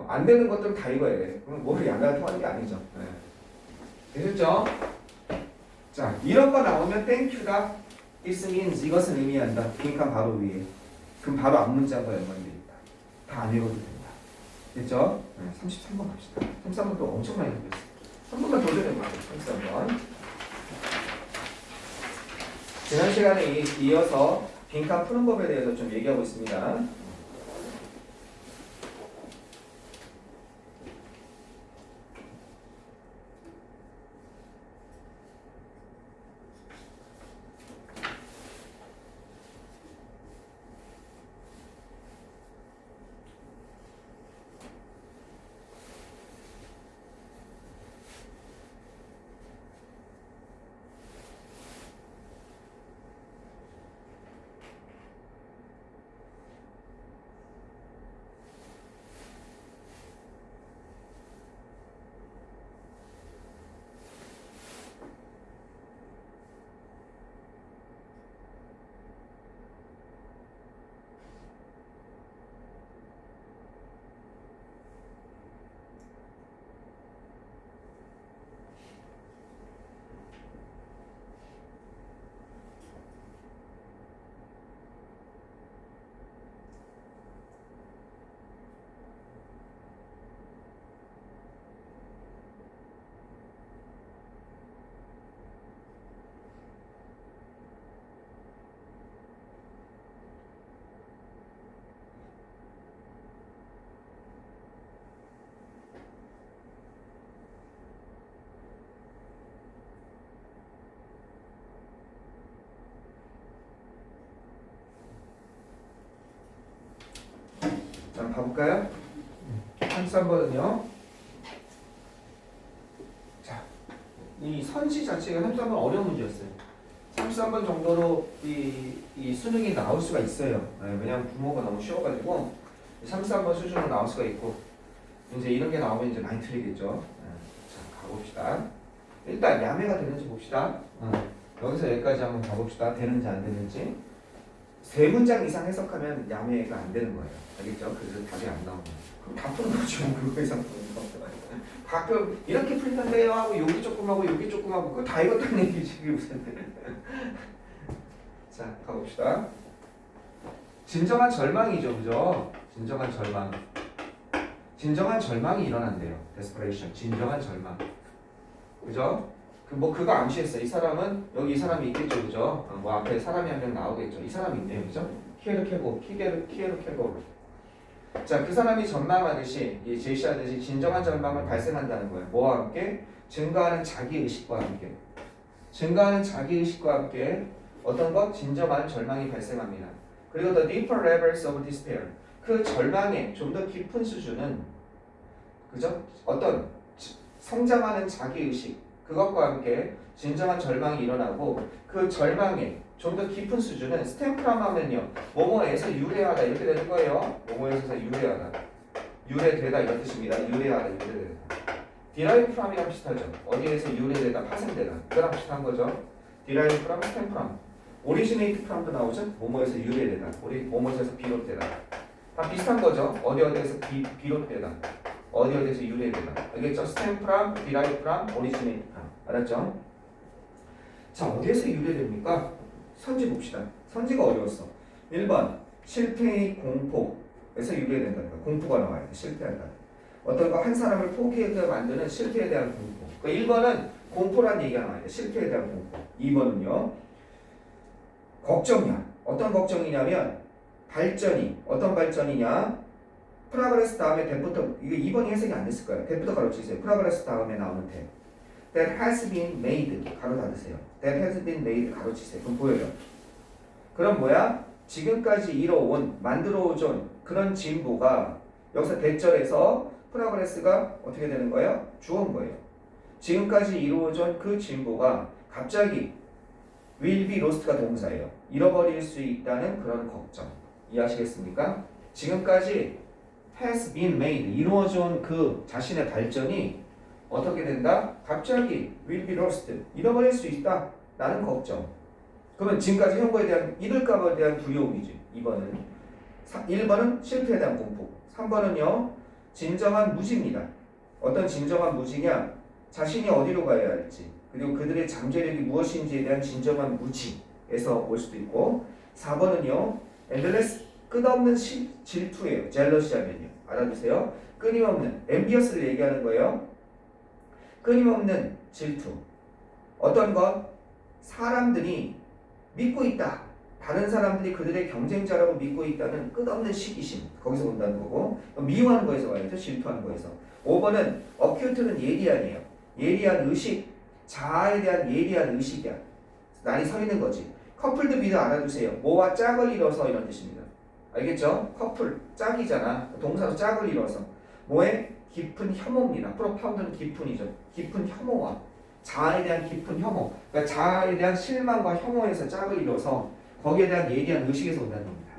안 되는 것들은 다 읽어야 돼. 그럼 뭐 야매가 통하는 게 아니죠. 되셨죠? 자, 이런 거 나오면 땡큐다. This means 이것은 의미한다. 빈칸 바로 위에. 그럼 바로 앞 문장과 연관되어 있다. 다 안 읽어도 된다. 됐죠? 33번 갑시다. 33번 또 엄청 많이 읽었어. 한 번만 더 전해볼게요. 33번. 지난 시간에 이어서 빈칸 푸는 법에 대해서 좀 얘기하고 있습니다. 자, 봐볼까요? 33번은요. 자, 이 선지 자체가 33번 어려운 문제였어요. 33번 정도로 이 수능이 나올 수가 있어요. 네, 왜냐면 부모가 너무 쉬워가지고 33번 수준으로 나올 수가 있고 이제 이런 게 나오면 이제 많이 틀리겠죠. 네, 자, 가봅시다. 일단 야매가 되는지 봅시다. 여기서 여기까지 한번 가봅시다. 되는지 안 되는지. 세 문장 이상 해석하면 야매가 안 되는 거예요. 알겠죠? 그래서 답이 안 나오는 거예요. 그럼 다 푸는 거죠. 그거 이상 푸는 거. 가끔 이렇게 풀던데요 하고 여기 조금 하고 여기 조금 하고 그거 다 읽었다는 얘기지. 그게 무슨 자, 가봅시다. 진정한 절망이죠. 그죠? 진정한 절망. 진정한 절망이 일어난대요. desperation. 진정한 절망. 그죠? 그거 암시했어. 이 사람은 여기 이 사람이 있겠죠, 그죠? 뭐 앞에 사람이 한 명 나오겠죠. 이 사람이 있네요, 그죠? 키에르 케고. 자, 그 사람이 전망하듯이 제시하듯이 진정한 절망을 발생한다는 거예요. 뭐와 함께? 증가하는 자기 의식과 함께. 증가하는 자기 의식과 함께 어떤 것? 진정한 절망이 발생합니다. 그리고 the deeper levels of despair. 그 절망의 좀 더 깊은 수준은 그죠? 어떤 성장하는 자기 의식 그것과 함께 진정한 절망이 일어나고 그 절망의 좀 더 깊은 수준은 스탬프람 하면요 뭐뭐에서 유래하다 이렇게 되는 거예요. 뭐뭐에서 유래하다 유래되다 이런 뜻입니다. 유래하다 유래되다 derive from이랑 비슷하죠. 어디에서 유래되다 파생되다 이거랑 비슷한 거죠. derive from, stem from originate from도 나오죠. 뭐뭐에서 유래되다 뭐뭐에서 비롯되다 다 비슷한 거죠. 어디에서 비롯되다 어디에서 유래되다 알겠죠? stem from, derive from, originate from 알았죠? 자, 어디에서 유래됩니까? 선지 봅시다. 선지가 어려웠어. 1번 실패의 공포에서 유래된다. 공포가 나와야 돼. 실패한다. 어떤 거 한 사람을 포기하게 만드는 실패에 대한 공포. 그러니까 1번은 공포란 얘기가 나와야 돼. 실패에 대한 공포. 2번은요. 걱정이야. 어떤 걱정이냐면 발전이 어떤 발전이냐? 프라그레스 다음에 that부터 이게 2번이 해석이 안 됐을 거예요. that부터 가로치세요. 프라그레스 다음에 나오는 that. That has been made 가로 닫으세요. That has been made 가로치세요. 그럼 보여요. 그럼 뭐야? 지금까지 이뤄온 만들어온 그런 진보가 여기서 대절에서 프라그레스가 어떻게 되는 거예요? 주어인 거예요. 지금까지 이루어진 그 진보가 갑자기 will be lost가 동사예요. 잃어버릴 수 있다는 그런 걱정. 이해하시겠습니까? 지금까지 has been made 이루어진 그 자신의 발전이 어떻게 된다? 갑자기 will be lost 잃어버릴 수 있다 라는 걱정. 그러면 지금까지 한 거에 대한 잃을까봐에 대한 두려움이지. 2번은 1번은 실패에 대한 공포. 3번은요 진정한 무지입니다. 어떤 진정한 무지냐? 자신이 어디로 가야 할지 그리고 그들의 잠재력이 무엇인지에 대한 진정한 무지에서 올 수도 있고 4번은요 endless 끝없는 질투예요. 젤러시 하면요. 알아두세요. 끊임없는 envious를 얘기하는 거예요. 끊임없는 질투. 어떤 것? 사람들이 믿고 있다. 다른 사람들이 그들의 경쟁자라고 믿고 있다는 끝없는 시기심. 거기서 본다는 거고. 미워하는 거에서 와야죠. 질투하는 거에서. 5번은 어큐트는 예리한이에요. 예리한 의식. 자아에 대한 예리한 의식이야. 날이 서 있는 거지. 커플도 미리 알아두세요. 뭐와 짝을 이뤄서 이런 뜻입니다. 알겠죠? 커플, 짝이잖아. 동사로 짝을 이뤄서. 뭐에? 깊은 혐오입니다. 프로파운드는 깊은이죠. 깊은 혐오와 자아에 대한 깊은 혐오. 그러니까 자아에 대한 실망과 혐오에서 짝을 이뤄서 거기에 대한 예리한 의식에서 온다는 겁니다.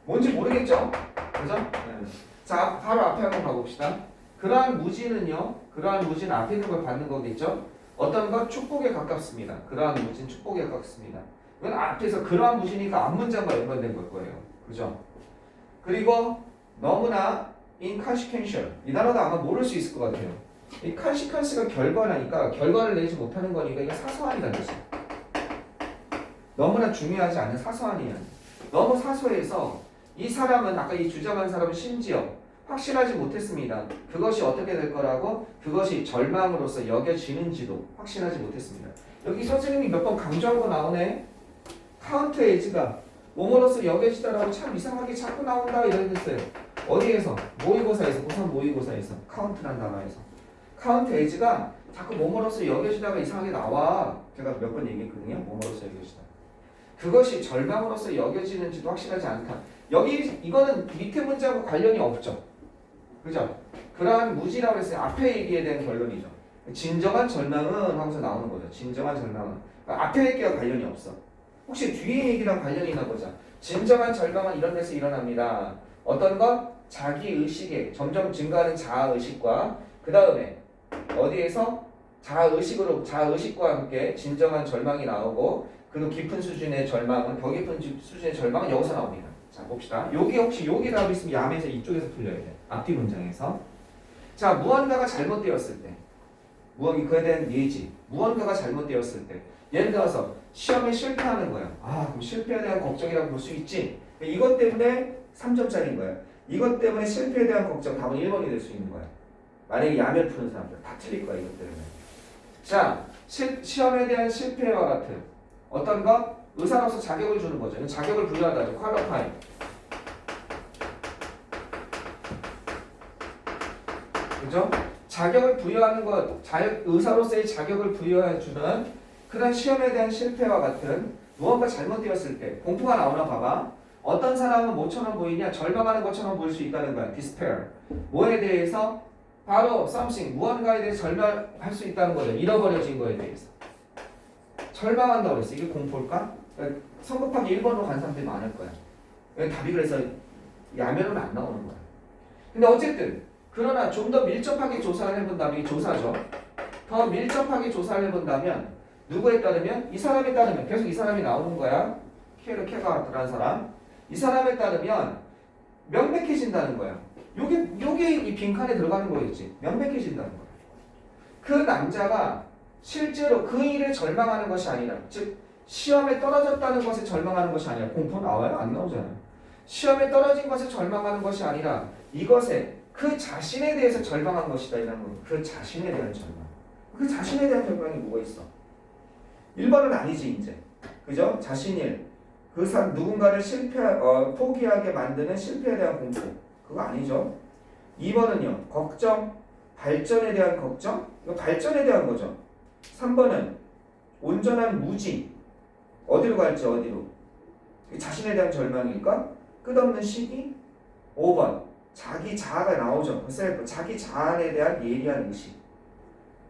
뭔지 모르겠죠? 그죠? 네. 자, 바로 앞에 한번 가봅시다. 그러한 무지는요. 그러한 무지는 앞에 있는 걸 받는 거겠죠? 어떤 것? 축복에 가깝습니다. 그러한 무지는 축복에 가깝습니다. 이건 앞에서 그러한 무지니까 앞문장과 연관된 걸 거예요. 그죠? 그리고 너무나 inconsequential. 이 단어도 아마 모를 수 있을 것 같아요. 이 consequence가 결과라니까 결과를 내지 못하는 거니까 이게 사소한이라는 뜻이에요. 너무나 중요하지 않은 사소한이야. 너무 사소해서 이 사람은 아까 이 주장한 사람은 심지어 확신하지 못했습니다. 그것이 어떻게 될 거라고 그것이 절망으로서 여겨지는지도 확신하지 못했습니다. 여기 선생님이 몇 번 강조한 거 나오네. 카운트 에이지가 뭐뭐로서 여겨지다라고 참 이상하게 자꾸 나온다 이런 뜻이에요. 어디에서? 모의고사에서 고3 모의고사에서 카운트란 단어에서 카운트 에이지가 자꾸 뭐뭐로서 여겨지다가 이상하게 나와. 제가 몇 번 얘기했거든요. 뭐뭐로서 여겨지다. 그것이 절망으로서 여겨지는지도 확실하지 않다. 여기 이거는 밑에 문제하고 관련이 없죠. 그죠? 그러한 무지라고 했어요. 앞에 얘기에 대한 결론이죠. 진정한 절망은 하면서 나오는 거죠. 진정한 절망은. 그러니까 앞에 얘기와 관련이 없어. 혹시 뒤에 얘기랑 관련이 있나 보자. 진정한 절망은 이런 데서 일어납니다. 어떤 것? 자기 의식에 점점 증가하는 자아 의식과 그 다음에 어디에서 자아 의식과 함께 진정한 절망이 나오고 그 깊은 수준의 절망은 더 깊은 수준의 절망은 여기서 나옵니다. 자 봅시다. 여기 혹시 여기 답이 있으면 야매에서 이쪽에서 풀려야 돼. 앞뒤 문장에서. 자 무언가가 잘못되었을 때 그에 대한 예지. 무언가가 잘못되었을 때 예를 들어서 시험에 실패하는 거야. 아 그럼 실패에 대한 걱정이라고 볼 수 있지. 이것 때문에 3점짜리인 거야. 이것 때문에 실패에 대한 걱정 답은 1번이 될 수 있는 거야. 만약에 야매를 푸는 사람들 다 틀릴 거야 이것 때문에. 자 시험에 대한 실패와 같은 어떤 것? 의사로서 자격을 주는 거죠. 자격을 부여하다죠. qualify. 그죠? 자격을 부여하는 것, 의사로서의 자격을 부여해주는 그런 시험에 대한 실패와 같은 무언가 잘못되었을 때 공포가 나오나 봐봐. 어떤 사람은 뭐처럼 보이냐? 절망하는 것처럼 보일 수 있다는 거야. despair. 뭐에 대해서? 바로 something, 무언가에 대해서 절망할 수 있다는 거죠. 잃어버려진 거에 대해서. 절망한다고 그랬어. 이게 공포일까? 그러니까 성급하게 1번으로 간 사람들이 많을 거야. 답이 그래서 야매로는 안 나오는 거야. 근데 어쨌든 그러나 좀 더 밀접하게 조사를 해본다면 이게 조사죠. 더 밀접하게 조사를 해본다면 누구에 따르면? 이 사람에 따르면 계속 이 사람이 나오는 거야. 케가라는 사람. 이 사람에 따르면 명백해진다는 거야. 요게 이 빈칸에 들어가는 거였지. 명백해진다는 거야. 그 남자가 실제로 그 일에 절망하는 것이 아니라 즉 시험에 떨어졌다는 것에 절망하는 것이 아니라 공포 나와요? 안 나오잖아요. 시험에 떨어진 것에 절망하는 것이 아니라 이것에 그 자신에 대해서 절망한 것이다 이라는 거예요. 그 자신에 대한 절망. 그 자신에 대한 절망이 뭐가 있어? 1번은 아니지 이제. 그죠? 자신일. 그 사람 누군가를 포기하게 만드는 실패에 대한 공포. 그거 아니죠. 2번은요. 걱정, 발전에 대한 걱정. 이거 발전에 대한 거죠. 3번은 온전한 무지. 어디로 갈지 어디로. 자신에 대한 절망일까? 끝없는 시기. 5번. 자기 자아가 나오죠. 셀프. 자기 자아에 대한 예리한 의식.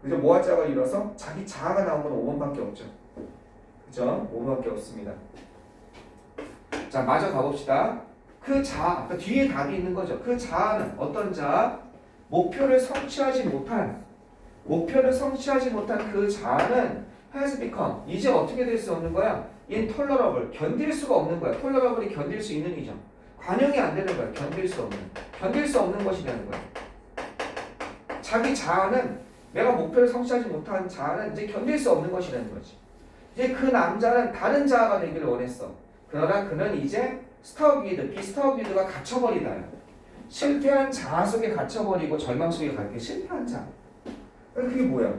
그죠? 모아자가 이뤄서 자기 자아가 나온 건 5번밖에 없죠. 그죠? 5번밖에 없습니다. 자, 마저 가봅시다. 그 자아, 그 뒤에 답이 있는 거죠. 그 자아는 어떤 자아? 목표를 성취하지 못한 그 자아는 has become, 이제 어떻게 될 수 없는 거야? intolerable, 견딜 수가 없는 거야. tolerable이 견딜 수 있는 이죠. 관용이 안 되는 거야. 견딜 수 없는 것이 되는 거야. 자기 자아는 내가 목표를 성취하지 못한 자아는 이제 견딜 수 없는 것이 되는 거지. 이제 그 남자는 다른 자아가 되기를 원했어. 그러나 그는 이제 비스타워기드가 갇혀버리다. 실패한 자아 속에 갇혀버리고 절망 속에 갇게 실패한 자아. 그게 뭐야?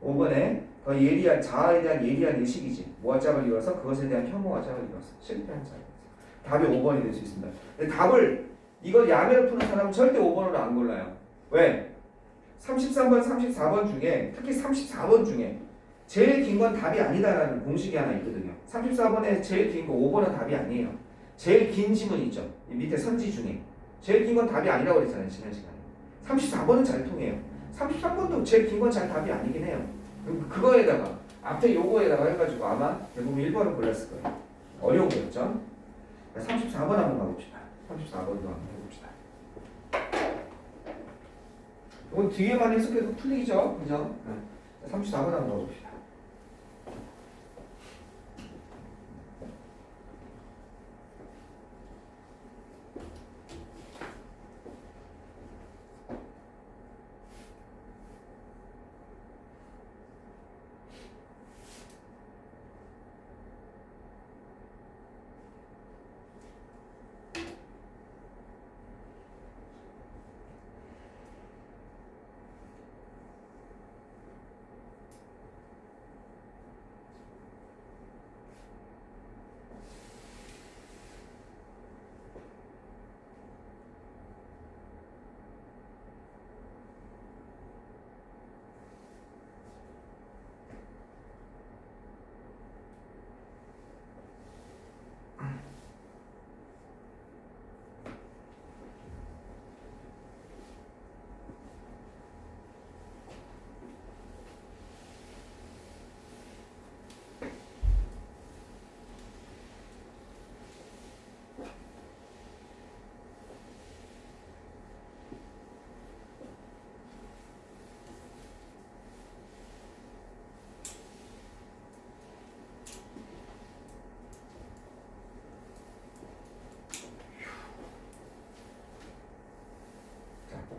5번에 더 예리한 자아에 대한 예리한 의식이지. 모아짝을 이뤄서 그것에 대한 혐오와 짝을 이뤘어. 실패한 자아. 답이 5번이 될 수 있습니다. 근데 답을 이걸 야매로 푸는 사람은 절대 5번으로 안 골라요. 왜? 33번, 34번 중에 특히 34번 중에 제일 긴 건 답이 아니다라는 공식이 하나 있거든요. 34번에 제일 긴 거 5번은 답이 아니에요. 제일 긴 지문 있죠. 이 밑에 선지 중에 제일 긴 건 답이 아니라고 그랬잖아요. 지난 시간에. 34번은 잘 통해요. 33번도 제일 긴 건 잘 답이 아니긴 해요. 그거에다가 앞에 요거에다가 해가지고 아마 대부분 1번을 골랐을 거예요. 어려운 거였죠. 34번 한번 가봅시다. 34번도 한번 해봅시다. 이건 뒤에만 해석해도 풀리죠? 그죠? 34번 한번 넣어봅시다.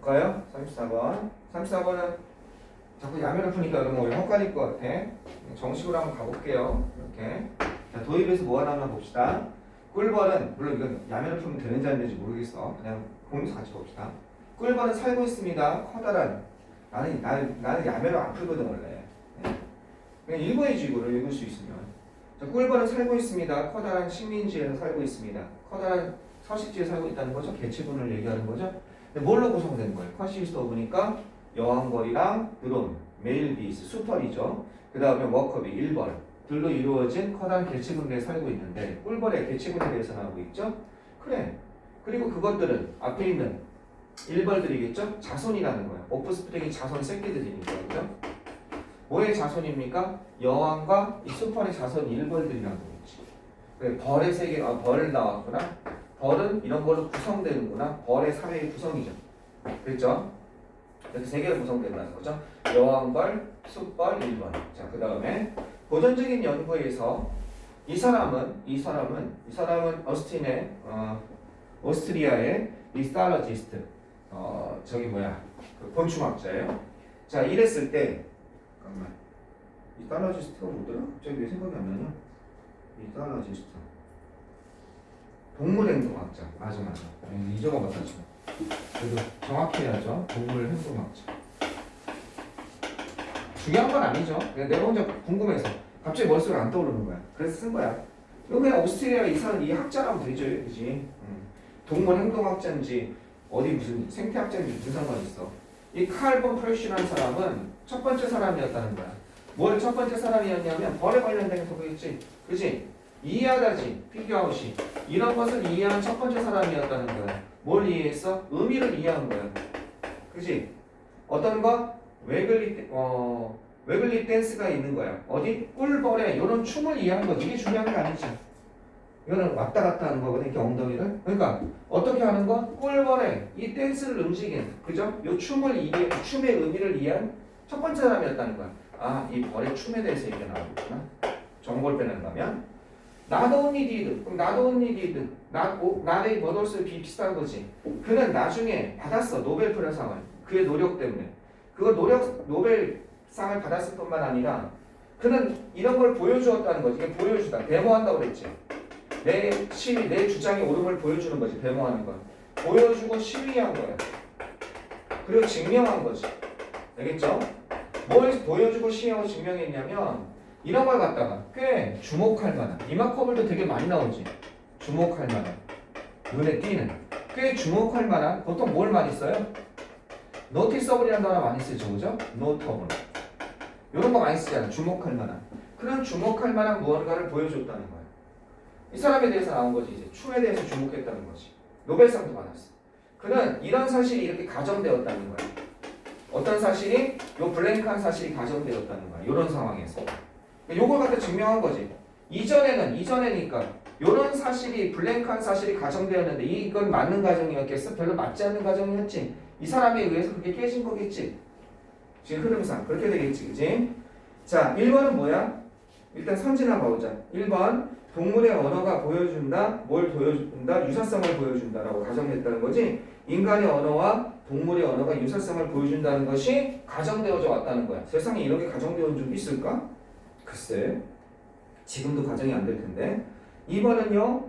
볼까요? 34번. 34번은 자꾸 야매를 푸니까 여러분 우리 헷갈릴 것 같아. 정식으로 한번 가볼게요. 이렇게. 자, 도입에서 뭐가 나오나 봅시다. 꿀벌은, 물론 이건 야매를 풀면 되는지 안 되는지 모르겠어. 그냥 보면서 같이 봅시다. 꿀벌은 살고 있습니다. 커다란. 나는 야매를 안 풀거든, 원래. 그냥 읽어야지, 이거를 읽을 수 있으면. 자, 꿀벌은 살고 있습니다. 커다란 식민지에서 살고 있습니다. 커다란 서식지에 살고 있다는 거죠. 개체군을 얘기하는 거죠. 근데 뭘로 구성된 거예요? 컨시스트 오브니까 여왕벌이랑 드론, 메일비스, 수펄이죠. 그 다음에 워커비, 일벌 들로 이루어진 커다란 개체군 내에 살고 있는데 꿀벌의 개체군에 대해서 나오고 있죠. 그래. 그리고 그것들은 앞에 있는 일벌들이겠죠. 자손이라는 거예요. 오프스프링이 자손 새끼들이니까 그죠? 뭐의 자손입니까? 여왕과 이 수펄의 자손 일벌들이라는 거겠지. 그래, 벌의 세계가 벌 나왔구나. 벌은 이런 걸로 구성되는구나. 벌의 사회의 구성이죠. 그렇죠? 이렇게 세 개로 구성된다는 거죠. 여왕벌, 숫벌, 일벌. 자, 그 다음에 고전적인 연구에서 이 사람은 어스틴의 오스트리아의 리스탈러지스트 그 곤충학자예요. 자, 이랬을 때 잠깐만 리스탈러지스트가 뭐더라? 갑자기 왜 생각이 안 나냐? 리스탈러지스트 동물행동학자. 맞아. 잊어먹었다 지금. 그래도 정확히 해야죠. 동물행동학자. 중요한 건 아니죠. 그냥 내가 혼자 궁금해서 갑자기 머릿속에 안 떠오르는 거야. 그래서 쓴 거야. 이거 그냥 오스트리아 이 사람 이 학자라면 되죠, 그지? 동물행동학자인지 어디 무슨 생태학자인지 무슨 상관이 있어? 이 칼본 프레쉬라는 사람은 첫 번째 사람이었다는 거야. 뭘 첫 번째 사람이었냐면 벌에 관련된 거겠지, 그지? 이해하다지, 피규어아웃이 이런 것을 이해한 첫 번째 사람이었다는 거야. 뭘 이해했어? 의미를 이해한 거야. 그지? 어떤 것? 웨글리 댄스가 있는 거야. 어디? 꿀벌에 이런 춤을 이해한 거지. 이게 중요한 게 아니지. 이거는 왔다 갔다 하는 거거든, 이렇게 엉덩이를. 그러니까 어떻게 하는 거? 꿀벌에 이 댄스를 움직인, 그죠? 이 춤의 의미를 이해한 첫 번째 사람이었다는 거야. 아, 이 벌의 춤에 대해서 얘기가 나오겠구나. 정보를 빼낸다면. Not only did, 그럼 not only did, not a but also 비슷한 거지. 그는 나중에 받았어, 노벨프라상을. 그의 노력 때문에. 노벨상을 받았을 뿐만 아니라 그는 이런 걸 보여주었다는 거지. 이게 보여주다. 데모한다고 그랬지. 내 주장이 옳음을 보여주는 거지. 데모하는 건. 보여주고 시위한 거야. 그리고 증명한 거지. 알겠죠? 뭘 보여주고 시위하고 증명했냐면 이런 걸 갖다가 꽤 주목할 만한, 이마커블도 되게 많이 나오지. 주목할 만한, 눈에 띄는, 꽤 주목할 만한, 보통 뭘 많이 써요? 노티서블이라는 단어 많이 쓰죠, 그죠? 노터블. 이런 거 많이 쓰잖아. 주목할 만한. 그런 주목할 만한 무언가를 보여줬다는 거야. 이 사람에 대해서 나온 거지. 이제 춤에 대해서 주목했다는 거지. 노벨상도 받았어. 그는 이런 사실이 이렇게 가정되었다는 거야. 어떤 사실이? 요 블랭크한 사실이 가정되었다는 거야. 이런 상황에서. 요걸 갖다 증명한 거지. 이전에니까 요런 사실이 블랭크한 사실이 가정되었는데 이건 맞는 가정이었겠어? 별로 맞지 않는 가정이었지. 이 사람에 의해서 그게 깨진 거겠지. 지금 흐름상 그렇게 되겠지, 그지? 자, 1번은 뭐야? 일단 선진화 봐보자. 1번 동물의 언어가 보여준다. 뭘 보여준다? 유사성을 보여준다라고 가정했다는 거지. 인간의 언어와 동물의 언어가 유사성을 보여준다는 것이 가정되어져 왔다는 거야. 세상에 이런 게 가정되어 온 적이 있을까? 글쎄, 지금도 가정이 안 될 텐데. 2번은요,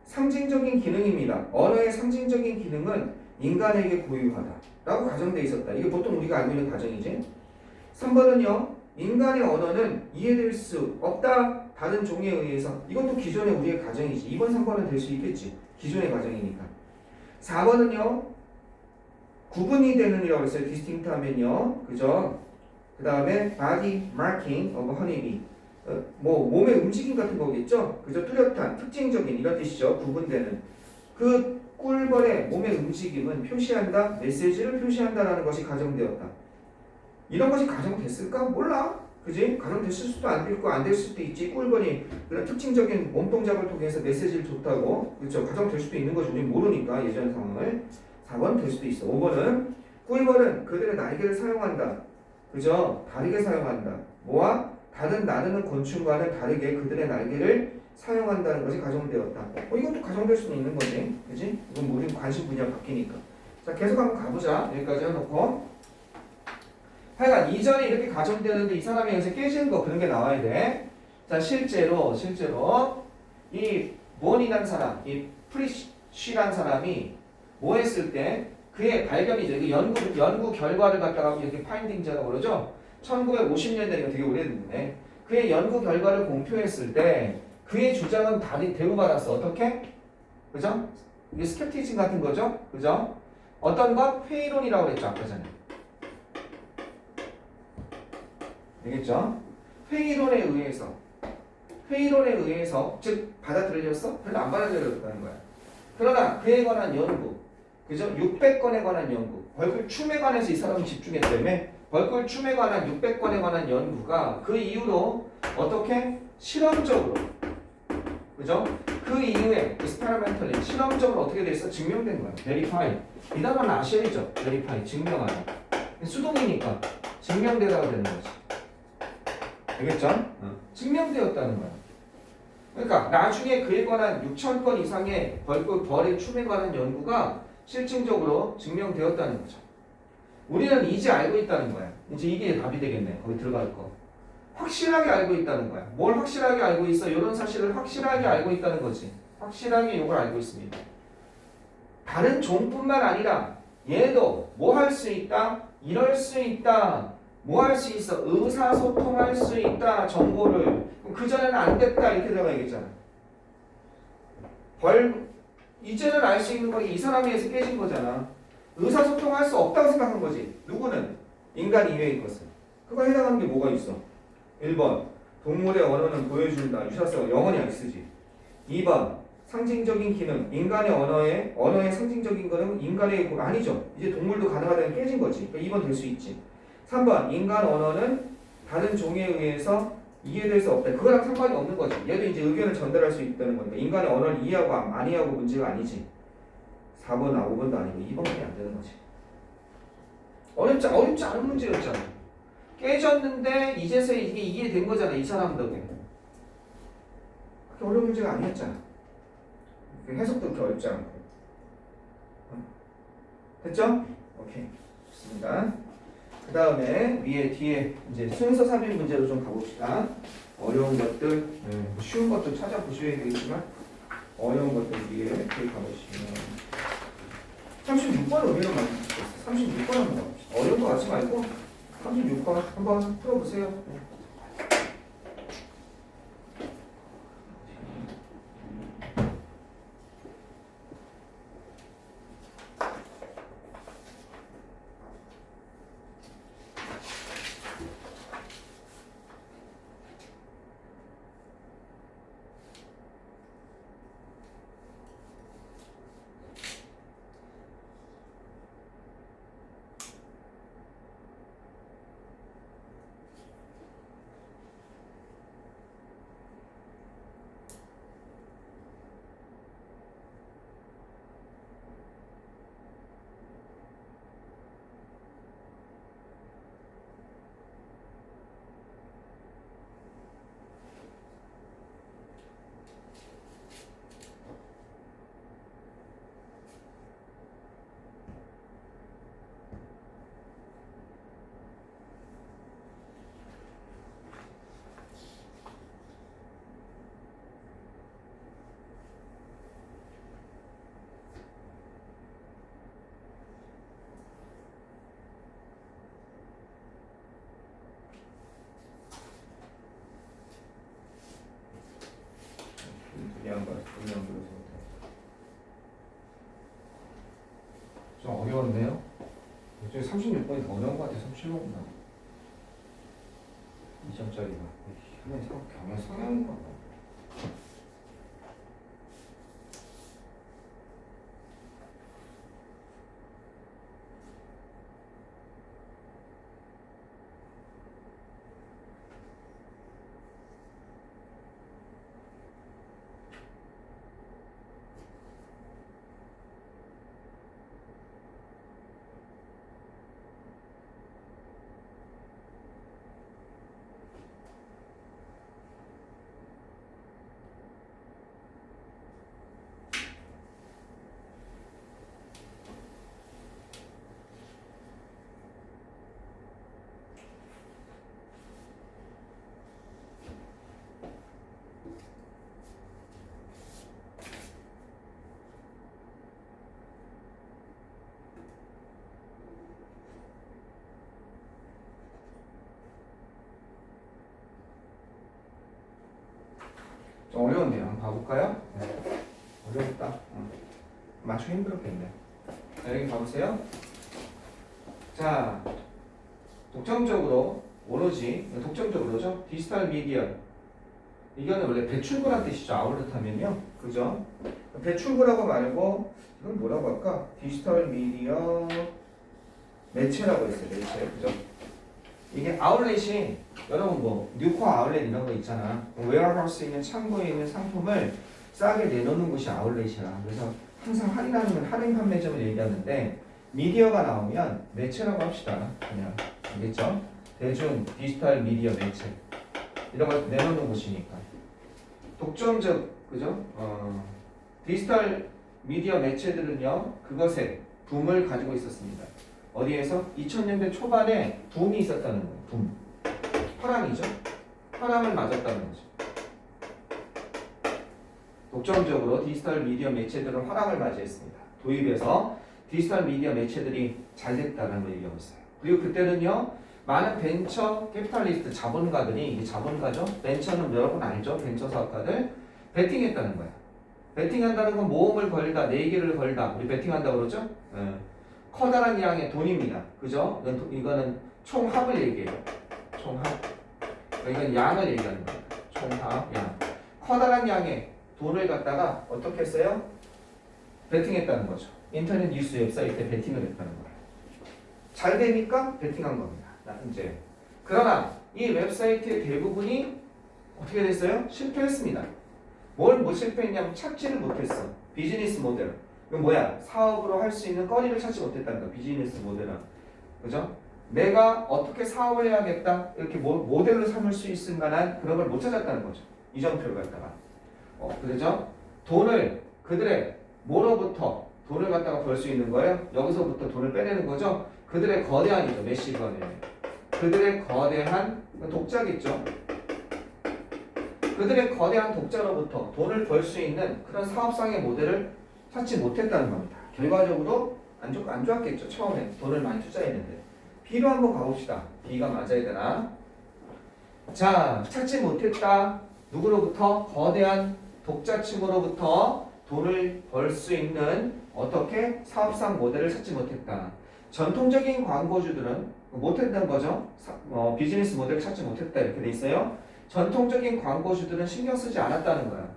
상징적인 기능입니다. 언어의 상징적인 기능은 인간에게 고유하다 라고 가정되어 있었다. 이게 보통 우리가 알고 있는 가정이지. 3번은요, 인간의 언어는 이해될 수 없다. 다른 종에 의해서. 이것도 기존의 우리의 가정이지. 2번, 3번은 될 수 있겠지. 기존의 가정이니까. 4번은요, 구분이 되는 이라고 했어요. 디스팅트 하면요. 그죠? 그 다음에 body marking of honeybee. 몸의 움직임 같은 거겠죠? 그죠? 뚜렷한, 특징적인 이런 뜻이죠. 구분되는. 그 꿀벌의 몸의 움직임은 표시한다, 메시지를 표시한다라는 것이 가정되었다. 이런 것이 가정됐을까? 몰라. 그지? 가정됐을 수도 안 됐고 안 될 수도 있지. 꿀벌이 그런 특징적인 몸동작을 통해서 메시지를 줬다고. 그렇죠? 가정될 수도 있는 거지. 우리는 모르니까 예전 상황을. 4번 될 수도 있어. 5번은 꿀벌은 그들의 날개를 사용한다. 그죠? 다르게 사용한다. 뭐와? 다른 나르는 곤충과는 다르게 그들의 날개를 사용한다는 것이 가정되었다. 이것도 가정될 수는 있는 거지. 그지? 이건 우리 관심 분야 바뀌니까. 자, 계속 한번 가보자. 여기까지 해놓고. 하여간 이전에 이렇게 가정되는데 이 사람이 여기서 깨지는 거 그런 게 나와야 돼. 자, 실제로 이 원이란 사람, 이 프리쉬란 사람이 뭐 했을 때 그의 발견이죠. 이게 연구 결과를 갖다가 이렇게 파인딩자라고 그러죠. 1950년대니까 되게 오래됐네. 그의 연구 결과를 공표했을 때 그의 주장은 대우받았어. 어떻게? 그죠? 이게 스캡티즘 같은 거죠. 그죠? 어떤 것? 회의론이라고 그랬죠. 아까 전에. 알겠죠? 회의론에 의해서 즉 받아들여졌어? 별로 안 받아들여졌다는 거야. 그러나 그에 관한 연구, 그죠? 600건에 관한 연구, 벌꿀 춤에 관해서 이 사람은 집중했다며. 벌꿀 춤에 관한 600건에 관한 연구가 그 이후로 어떻게 실험적으로, 그죠? 그 이후에 experimentally 실험적으로 어떻게 돼있어? 증명된 거야. verify. 이 단어는 아셔야죠. verify 증명하는. 수동이니까 증명되다가 되는 거지. 알겠죠? 증명되었다는 거야. 그러니까 나중에 그에 관한 6,000건 이상의 벌의 춤에 관한 연구가 실증적으로 증명되었다는 거죠. 우리는 이제 알고 있다는 거야. 이제 이게 답이 되겠네. 거기 들어갈 거. 확실하게 알고 있다는 거야. 뭘 확실하게 알고 있어? 이런 사실을 확실하게 알고 있다는 거지. 확실하게 이걸 알고 있습니다. 다른 종뿐만 아니라 얘도 뭐 할 수 있다? 이럴 수 있다. 뭐 할 수 있어? 의사소통할 수 있다. 정보를. 그전에는 안 됐다. 이렇게 들어가야겠잖아. 이제는 알 수 있는 건 이 사람에 의해서 깨진 거잖아. 의사소통할 수 없다고 생각한 거지. 누구는? 인간 이외의 것은. 그거 해당하는 게 뭐가 있어? 1번 동물의 언어는 보여준다. 유사성 영원히 안 쓰지. 2번 상징적인 기능. 인간의 언어의 상징적인 거는 인간의 아니죠. 이제 동물도 가능하다는 깨진 거지. 그러니까 2번 될 수 있지. 3번 인간 언어는 다른 종에 의해서 이해될 수 없다. 그거랑 상관이 없는 거지. 얘도 이제 의견을 전달할 수 있다는 거니까 인간의 언어를 이해하고 안 이해하고 문제가 아니지. 4번아 5번도 아니고 2번밖에 안 되는 거지. 어렵지 않은 문제였잖아. 깨졌는데 이제서 이게 이해된 거잖아. 이 사람 덕에. 그렇게 어려운 문제가 아니었잖아. 해석도 그렇게 어렵지 않고. 됐죠? 오케이. 좋습니다. 그 다음에 뒤에 이제 순서 삽입 문제로 좀 가봅시다. 어려운 것들, 쉬운 것도 찾아보셔야 되겠지만 어려운 것들 뒤에 가보시면 36번을 의미로 만드셨어요. 36번 한번 가봅시다. 어려운 거 하지 말고 36번 한번 풀어보세요. 좀 어려웠네요. 요즘에 36번이 더 어려운 것 같아요. 37번보다. 2점짜리가. 하나의 경향 성향인가 봐. 좀 어려운데요. 한번 봐볼까요? 어렵다. 맞추기 힘들었겠네. 자, 여기 봐보세요. 자, 독점적으로 오로지 독점적으로죠. 디지털 미디어 이거는 원래 배출구란 뜻이죠. 아울렛 하면요. 그죠? 배출구라고 말고 이건 뭐라고 할까? 디지털 미디어 매체라고 했어요. 매체. 그죠? 이게 아울렛이 여러분 뭐 뉴코 아울렛 이런 거 있잖아. 웨어하우스에 있는 창고에 있는 상품을 싸게 내놓는 곳이 아울렛이야. 그래서 항상 할인하는 건 할인 판매점을 얘기하는데 미디어가 나오면 매체라고 합시다. 그냥 알겠죠? 대중 디지털 미디어 매체 이런 걸 내놓는 곳이니까 독점적 그죠? 디지털 미디어 매체들은요 그것의 붐을 가지고 있었습니다. 어디에서? 2000년대 초반에 붐이 있었다는 거예요. 붐. 화랑이죠. 화랑을 맞았다는 거죠. 독점적으로 디지털 미디어 매체들은 화랑을 맞이했습니다. 도입해서 디지털 미디어 매체들이 잘 됐다는 걸 얘기하고 있어요. 그리고 그때는요 많은 벤처 캐피탈리스트 자본가들이 이게 자본가죠. 벤처는 여러분 알죠? 벤처 사업가들 베팅했다는 거야. 베팅한다는 건 모험을 걸다, 내기를 걸다. 우리 베팅한다고 그러죠? 네. 커다란 양의 돈입니다. 그죠? 이거는 총합을 얘기해요. 총합. 이건 양을 얘기하는 거예요. 총합, 양. 커다란 양의 돈을 갖다가 어떻게 했어요? 베팅했다는 거죠. 인터넷 뉴스 웹사이트에 베팅을 했다는 거예요. 잘 되니까 베팅한 겁니다. 이제 그러나 이 웹사이트의 대부분이 어떻게 됐어요? 실패했습니다. 못 실패했냐면 찾지를 못했어. 비즈니스 모델. 이건 뭐야? 사업으로 할 수 있는 거리를 찾지 못했다는 거야. 비즈니스 모델은. 그죠? 내가 어떻게 사업을 해야겠다. 이렇게 모델로 삼을 수 있을 만한 그런 걸 못 찾았다는 거죠. 이정표를 갖다가. 그죠? 돈을 그들의 뭐로부터 돈을 갖다가 벌 수 있는 거예요? 여기서부터 돈을 빼내는 거죠? 그들의 거대한이죠. 메시거네. 그들의 거대한 독자겠죠. 그들의 거대한 독자로부터 돈을 벌 수 있는 그런 사업상의 모델을 찾지 못했다는 겁니다. 결과적으로 안 좋았겠죠. 처음에 돈을 많이 투자했는데. B로 한번 가봅시다. B가 맞아야 되나? 자, 찾지 못했다. 누구로부터? 거대한 독자층으로부터 돈을 벌 수 있는 어떻게 사업상 모델을 찾지 못했다. 전통적인 광고주들은 못했던 거죠. 비즈니스 모델을 찾지 못했다 이렇게 돼 있어요. 전통적인 광고주들은 신경 쓰지 않았다는 거야.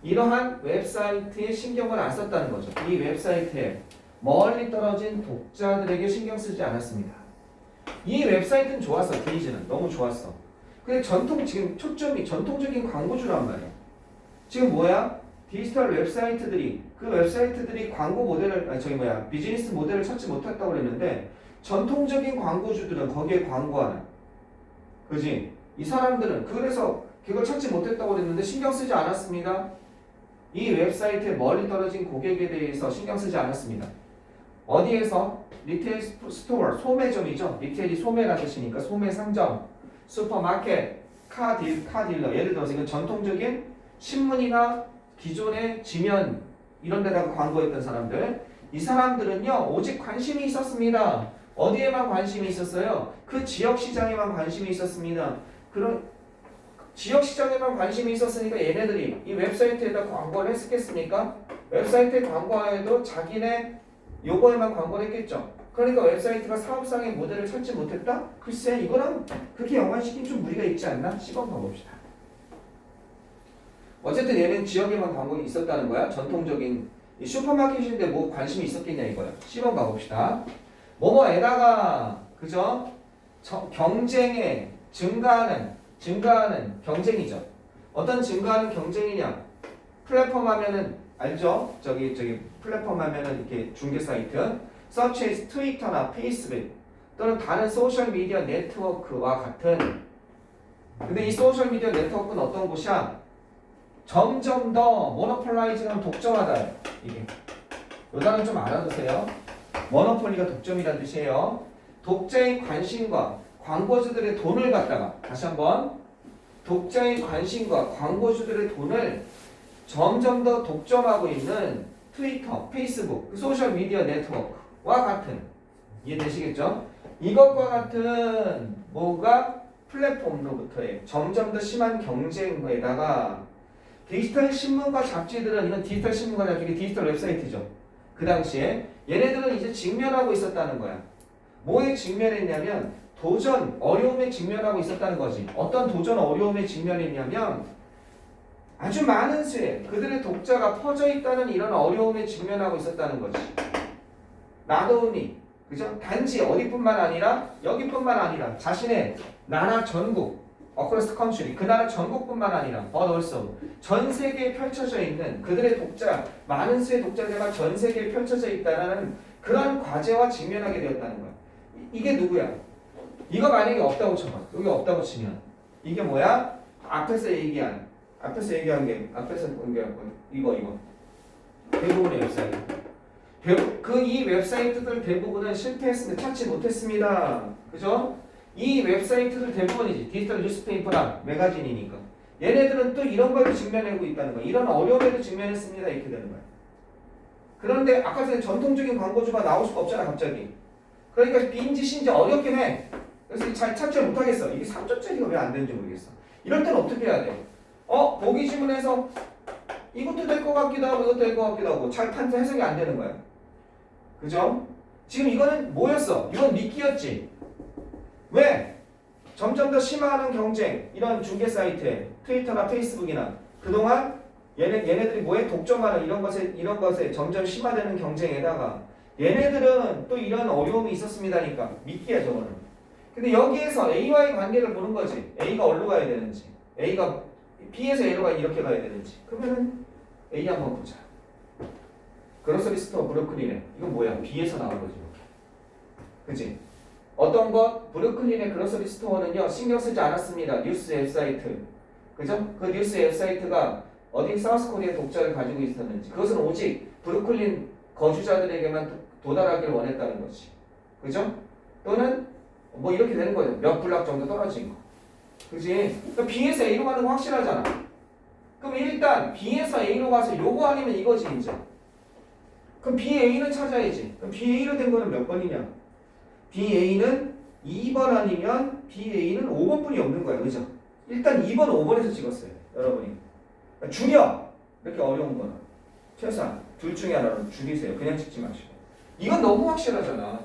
이러한 웹사이트에 신경을 안 썼다는 거죠. 이 웹사이트에 멀리 떨어진 독자들에게 신경 쓰지 않았습니다. 이 웹사이트는 좋았어. 디즈는 너무 좋았어. 근데 지금 초점이 전통적인 광고주란 말이야. 지금 뭐야? 디지털 웹사이트들이 그 웹사이트들이 광고 모델을 비즈니스 모델을 찾지 못했다고 그랬는데 전통적인 광고주들은 거기에 광고하는 그지? 이 사람들은 그래서 그걸 찾지 못했다고 그랬는데 신경 쓰지 않았습니다. 이 웹사이트에 멀리 떨어진 고객에 대해서 신경 쓰지 않았습니다. 어디에서? 리테일 스토어, 소매점이죠. 리테일이 소매라는 뜻이니까 소매 상점, 슈퍼마켓, 카딜러. 예를 들어서 이건 전통적인 신문이나 기존의 지면 이런 데다가 광고했던 사람들. 이 사람들은요 오직 관심이 있었습니다. 어디에만 관심이 있었어요? 그 지역 시장에만 관심이 있었습니다. 그런 지역 시장에만 관심이 있었으니까 얘네들이 이 웹사이트에다 광고를 했겠습니까? 웹사이트에 광고해도 자기네 요거에만 광고를 했겠죠. 그러니까 웹사이트가 사업상의 모델을 찾지 못했다? 글쎄 이거랑 그렇게 연관시킨 좀 무리가 있지 않나? 시범 봐봅시다. 어쨌든 얘는 지역에만 광고가 있었다는 거야. 전통적인 이 슈퍼마켓인데 뭐 관심이 있었겠냐 이거야. 시범 봐봅시다. 뭐뭐에다가 그죠? 경쟁에 증가하는 경쟁이죠. 어떤 증가하는 경쟁이냐? 플랫폼 하면은 알죠? 저기 플랫폼 하면은 이렇게 중개 사이트, such as 트위터나 페이스북 또는 다른 소셜 미디어 네트워크와 같은. 근데 이 소셜 미디어 네트워크는 어떤 곳이야? 점점 더 모노폴라이징은 독점하다. 이게 이 단어 좀 알아두세요. 모노폴리가 독점이라는 뜻이에요. 독자의 관심과 광고주들의 돈을 갖다가 다시 한번 독자의 관심과 광고주들의 돈을 점점 더 독점하고 있는 트위터, 페이스북, 소셜 미디어 네트워크와 같은 이해되시겠죠? 이것과 같은 뭐가 플랫폼로부터의 점점 더 심한 경쟁에다가 디지털 신문과 잡지들은 이런 디지털 신문과 잡지 디지털 웹사이트죠. 그 당시에 얘네들은 이제 직면하고 있었다는 거야. 뭐에 직면했냐면 도전, 어려움에 직면하고 있었다는 거지. 어떤 도전, 어려움에 직면했냐면 아주 많은 수의 그들의 독자가 퍼져 있다는 이런 어려움에 직면하고 있었다는 거지. Not only, 그죠? 단지 어디뿐만 아니라 여기뿐만 아니라 자신의 나라 전국, across the country, 그 나라 전국뿐만 아니라 but also 전 세계에 펼쳐져 있는 그들의 독자, 많은 수의 독자자가 전 세계에 펼쳐져 있다는 그런 과제와 직면하게 되었다는 거야. 이게 누구야? 이거 만약에 없다고 쳐봐. 여기 없다고 치면 이게 뭐야? 앞에서 얘기한 게 앞에서 이거 대부분의 웹사이트. 그 이 웹사이트들 대부분은 실패했습니다. 찾지 못했습니다. 그죠? 이 웹사이트들 대부분이지. 디지털 뉴스페이퍼랑 매거진이니까. 얘네들은 또 이런 걸도 직면하고 있다는 거야. 이런 어려움에도 직면했습니다. 이렇게 되는 거야. 그런데 아까 전에 전통적인 광고주가 나올 수가 없잖아, 갑자기. 그러니까 빈짓인지 어렵긴 해. 그래서 잘 찾지 못하겠어. 이게 3조짜리가 왜 안 되는지 모르겠어. 이럴 땐 어떻게 해야 돼? 보기 지문에서 이것도 될 것 같기도 하고 이것도 될 것 같기도 하고 잘 판단 해석이 안 되는 거야. 그죠? 지금 이거는 뭐였어? 이건 미끼였지. 왜? 점점 더 심화하는 경쟁, 이런 중개 사이트에 트위터나 페이스북이나 그동안 얘네들이 뭐에 독점하는 이런 것에 점점 심화되는 경쟁에다가 얘네들은 또 이런 어려움이 있었습니다니까 미끼야 저거는. 근데 여기에서 A와의 관계를 보는 거지. A가 어디로 가야 되는지, A가 B에서 A로 가 이렇게 가야 되는지. 그러면은 A 한번 보자. 그로서리 스토어 브루클린에 이건 뭐야? B에서 나온 거지. 그치? 어떤 것? 브루클린의 그로서리 스토어는요 신경 쓰지 않았습니다. 뉴스 웹사이트. 그죠? 그 뉴스 웹사이트가 어디 사우스 코리아 독자를 가지고 있었는지 그것은 오직 브루클린 거주자들에게만 도달하길 원했다는 거지. 그죠? 또는 뭐 이렇게 되는 거죠. 몇 블락 정도 떨어진 거. 그지? 그럼 B에서 A로 가는 거 확실하잖아. 그럼 일단 B에서 A로 가서 요거 아니면 이거지 이제. 그럼 BA는 찾아야지. 그럼 BA로 된 거는 몇 번이냐? BA는 2번 아니면 BA는 5번뿐이 없는 거야. 그죠? 일단 2번, 5번에서 찍었어요. 여러분이. 그러니까 줄여. 이렇게 어려운 거는. 최소한 둘 중에 하나로 줄이세요. 그냥 찍지 마시고. 이건 너무 확실하잖아.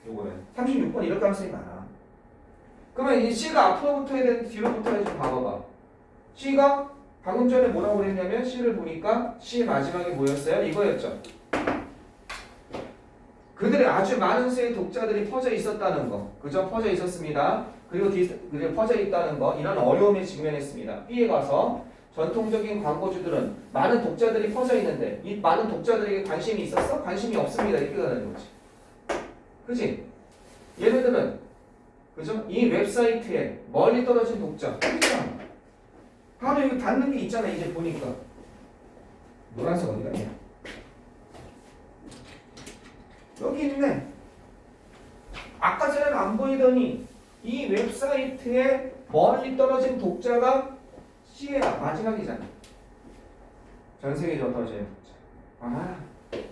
요거는. 36번 이럴 가능성이 많아. 그러면 이 C가 앞으로 붙어야 되는데 뒤로 붙어야지 좀 봐봐봐. C가 방금 전에 뭐라고 그랬냐면 C를 보니까 C의 마지막에 뭐였어요? 이거였죠. 그들의 아주 많은 수의 독자들이 퍼져 있었다는 거. 그죠? 퍼져 있었습니다. 그리고 퍼져 있다는 거. 이런 어려움에 직면했습니다. B에 가서 전통적인 광고주들은 많은 독자들이 퍼져 있는데 이 많은 독자들에게 관심이 있었어? 관심이 없습니다. 이렇게 가는 거지. 그지? 얘네들은 그죠? 이 웹사이트에 멀리 떨어진 독자. 그렇잖아. 바로 여기 닿는 게 있잖아. 이제 보니까. 노란색 어디 갔냐? 여기 있네. 아까 전에는 안 보이더니 이 웹사이트에 멀리 떨어진 독자가 C야. 마지막이잖아. 전 세계적으로 떨어진 독자. 아,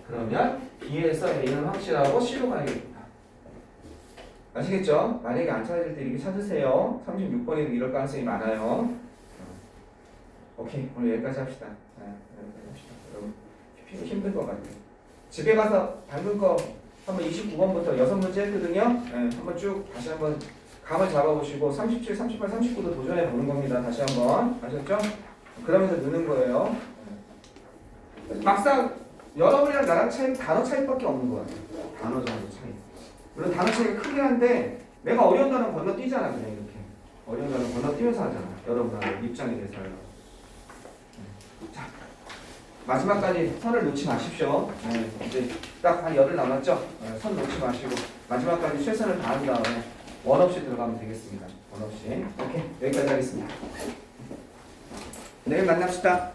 그러면 B에서 A는 확실하고 C로 가야겠다. 아시겠죠? 만약에 안 찾을 때 이렇게 찾으세요. 36번에도 이럴 가능성이 많아요. 오케이. 오늘 여기까지 합시다. 여기까지 합시다. 여러분 힘든 것 같아요. 집에 가서 당근 거 한번 29번부터 6문제 했거든요. 한번 쭉 다시 한번 감을 잡아보시고 37, 38, 39도 도전해 보는 겁니다. 다시 한번 아셨죠? 그러면서 느는 거예요. 막상 여러분이랑 나랑 차이 단어 차이밖에 없는 거 같아요. 단어 정도 차이. 물론 단어 차이가 크긴 한데 내가 어려운 단어 건너뛰잖아. 그냥 이렇게 어려운 단어 건너뛰면서 하잖아. 여러분하고 입장이 돼서요. 자, 마지막까지 선을 놓지 마십시오. 이제 딱 한 열흘 남았죠? 선 놓지 마시고 마지막까지 최선을 다한 다음에 원 없이 들어가면 되겠습니다. 원 없이. 오케이, 여기까지 하겠습니다. 내일 만납시다.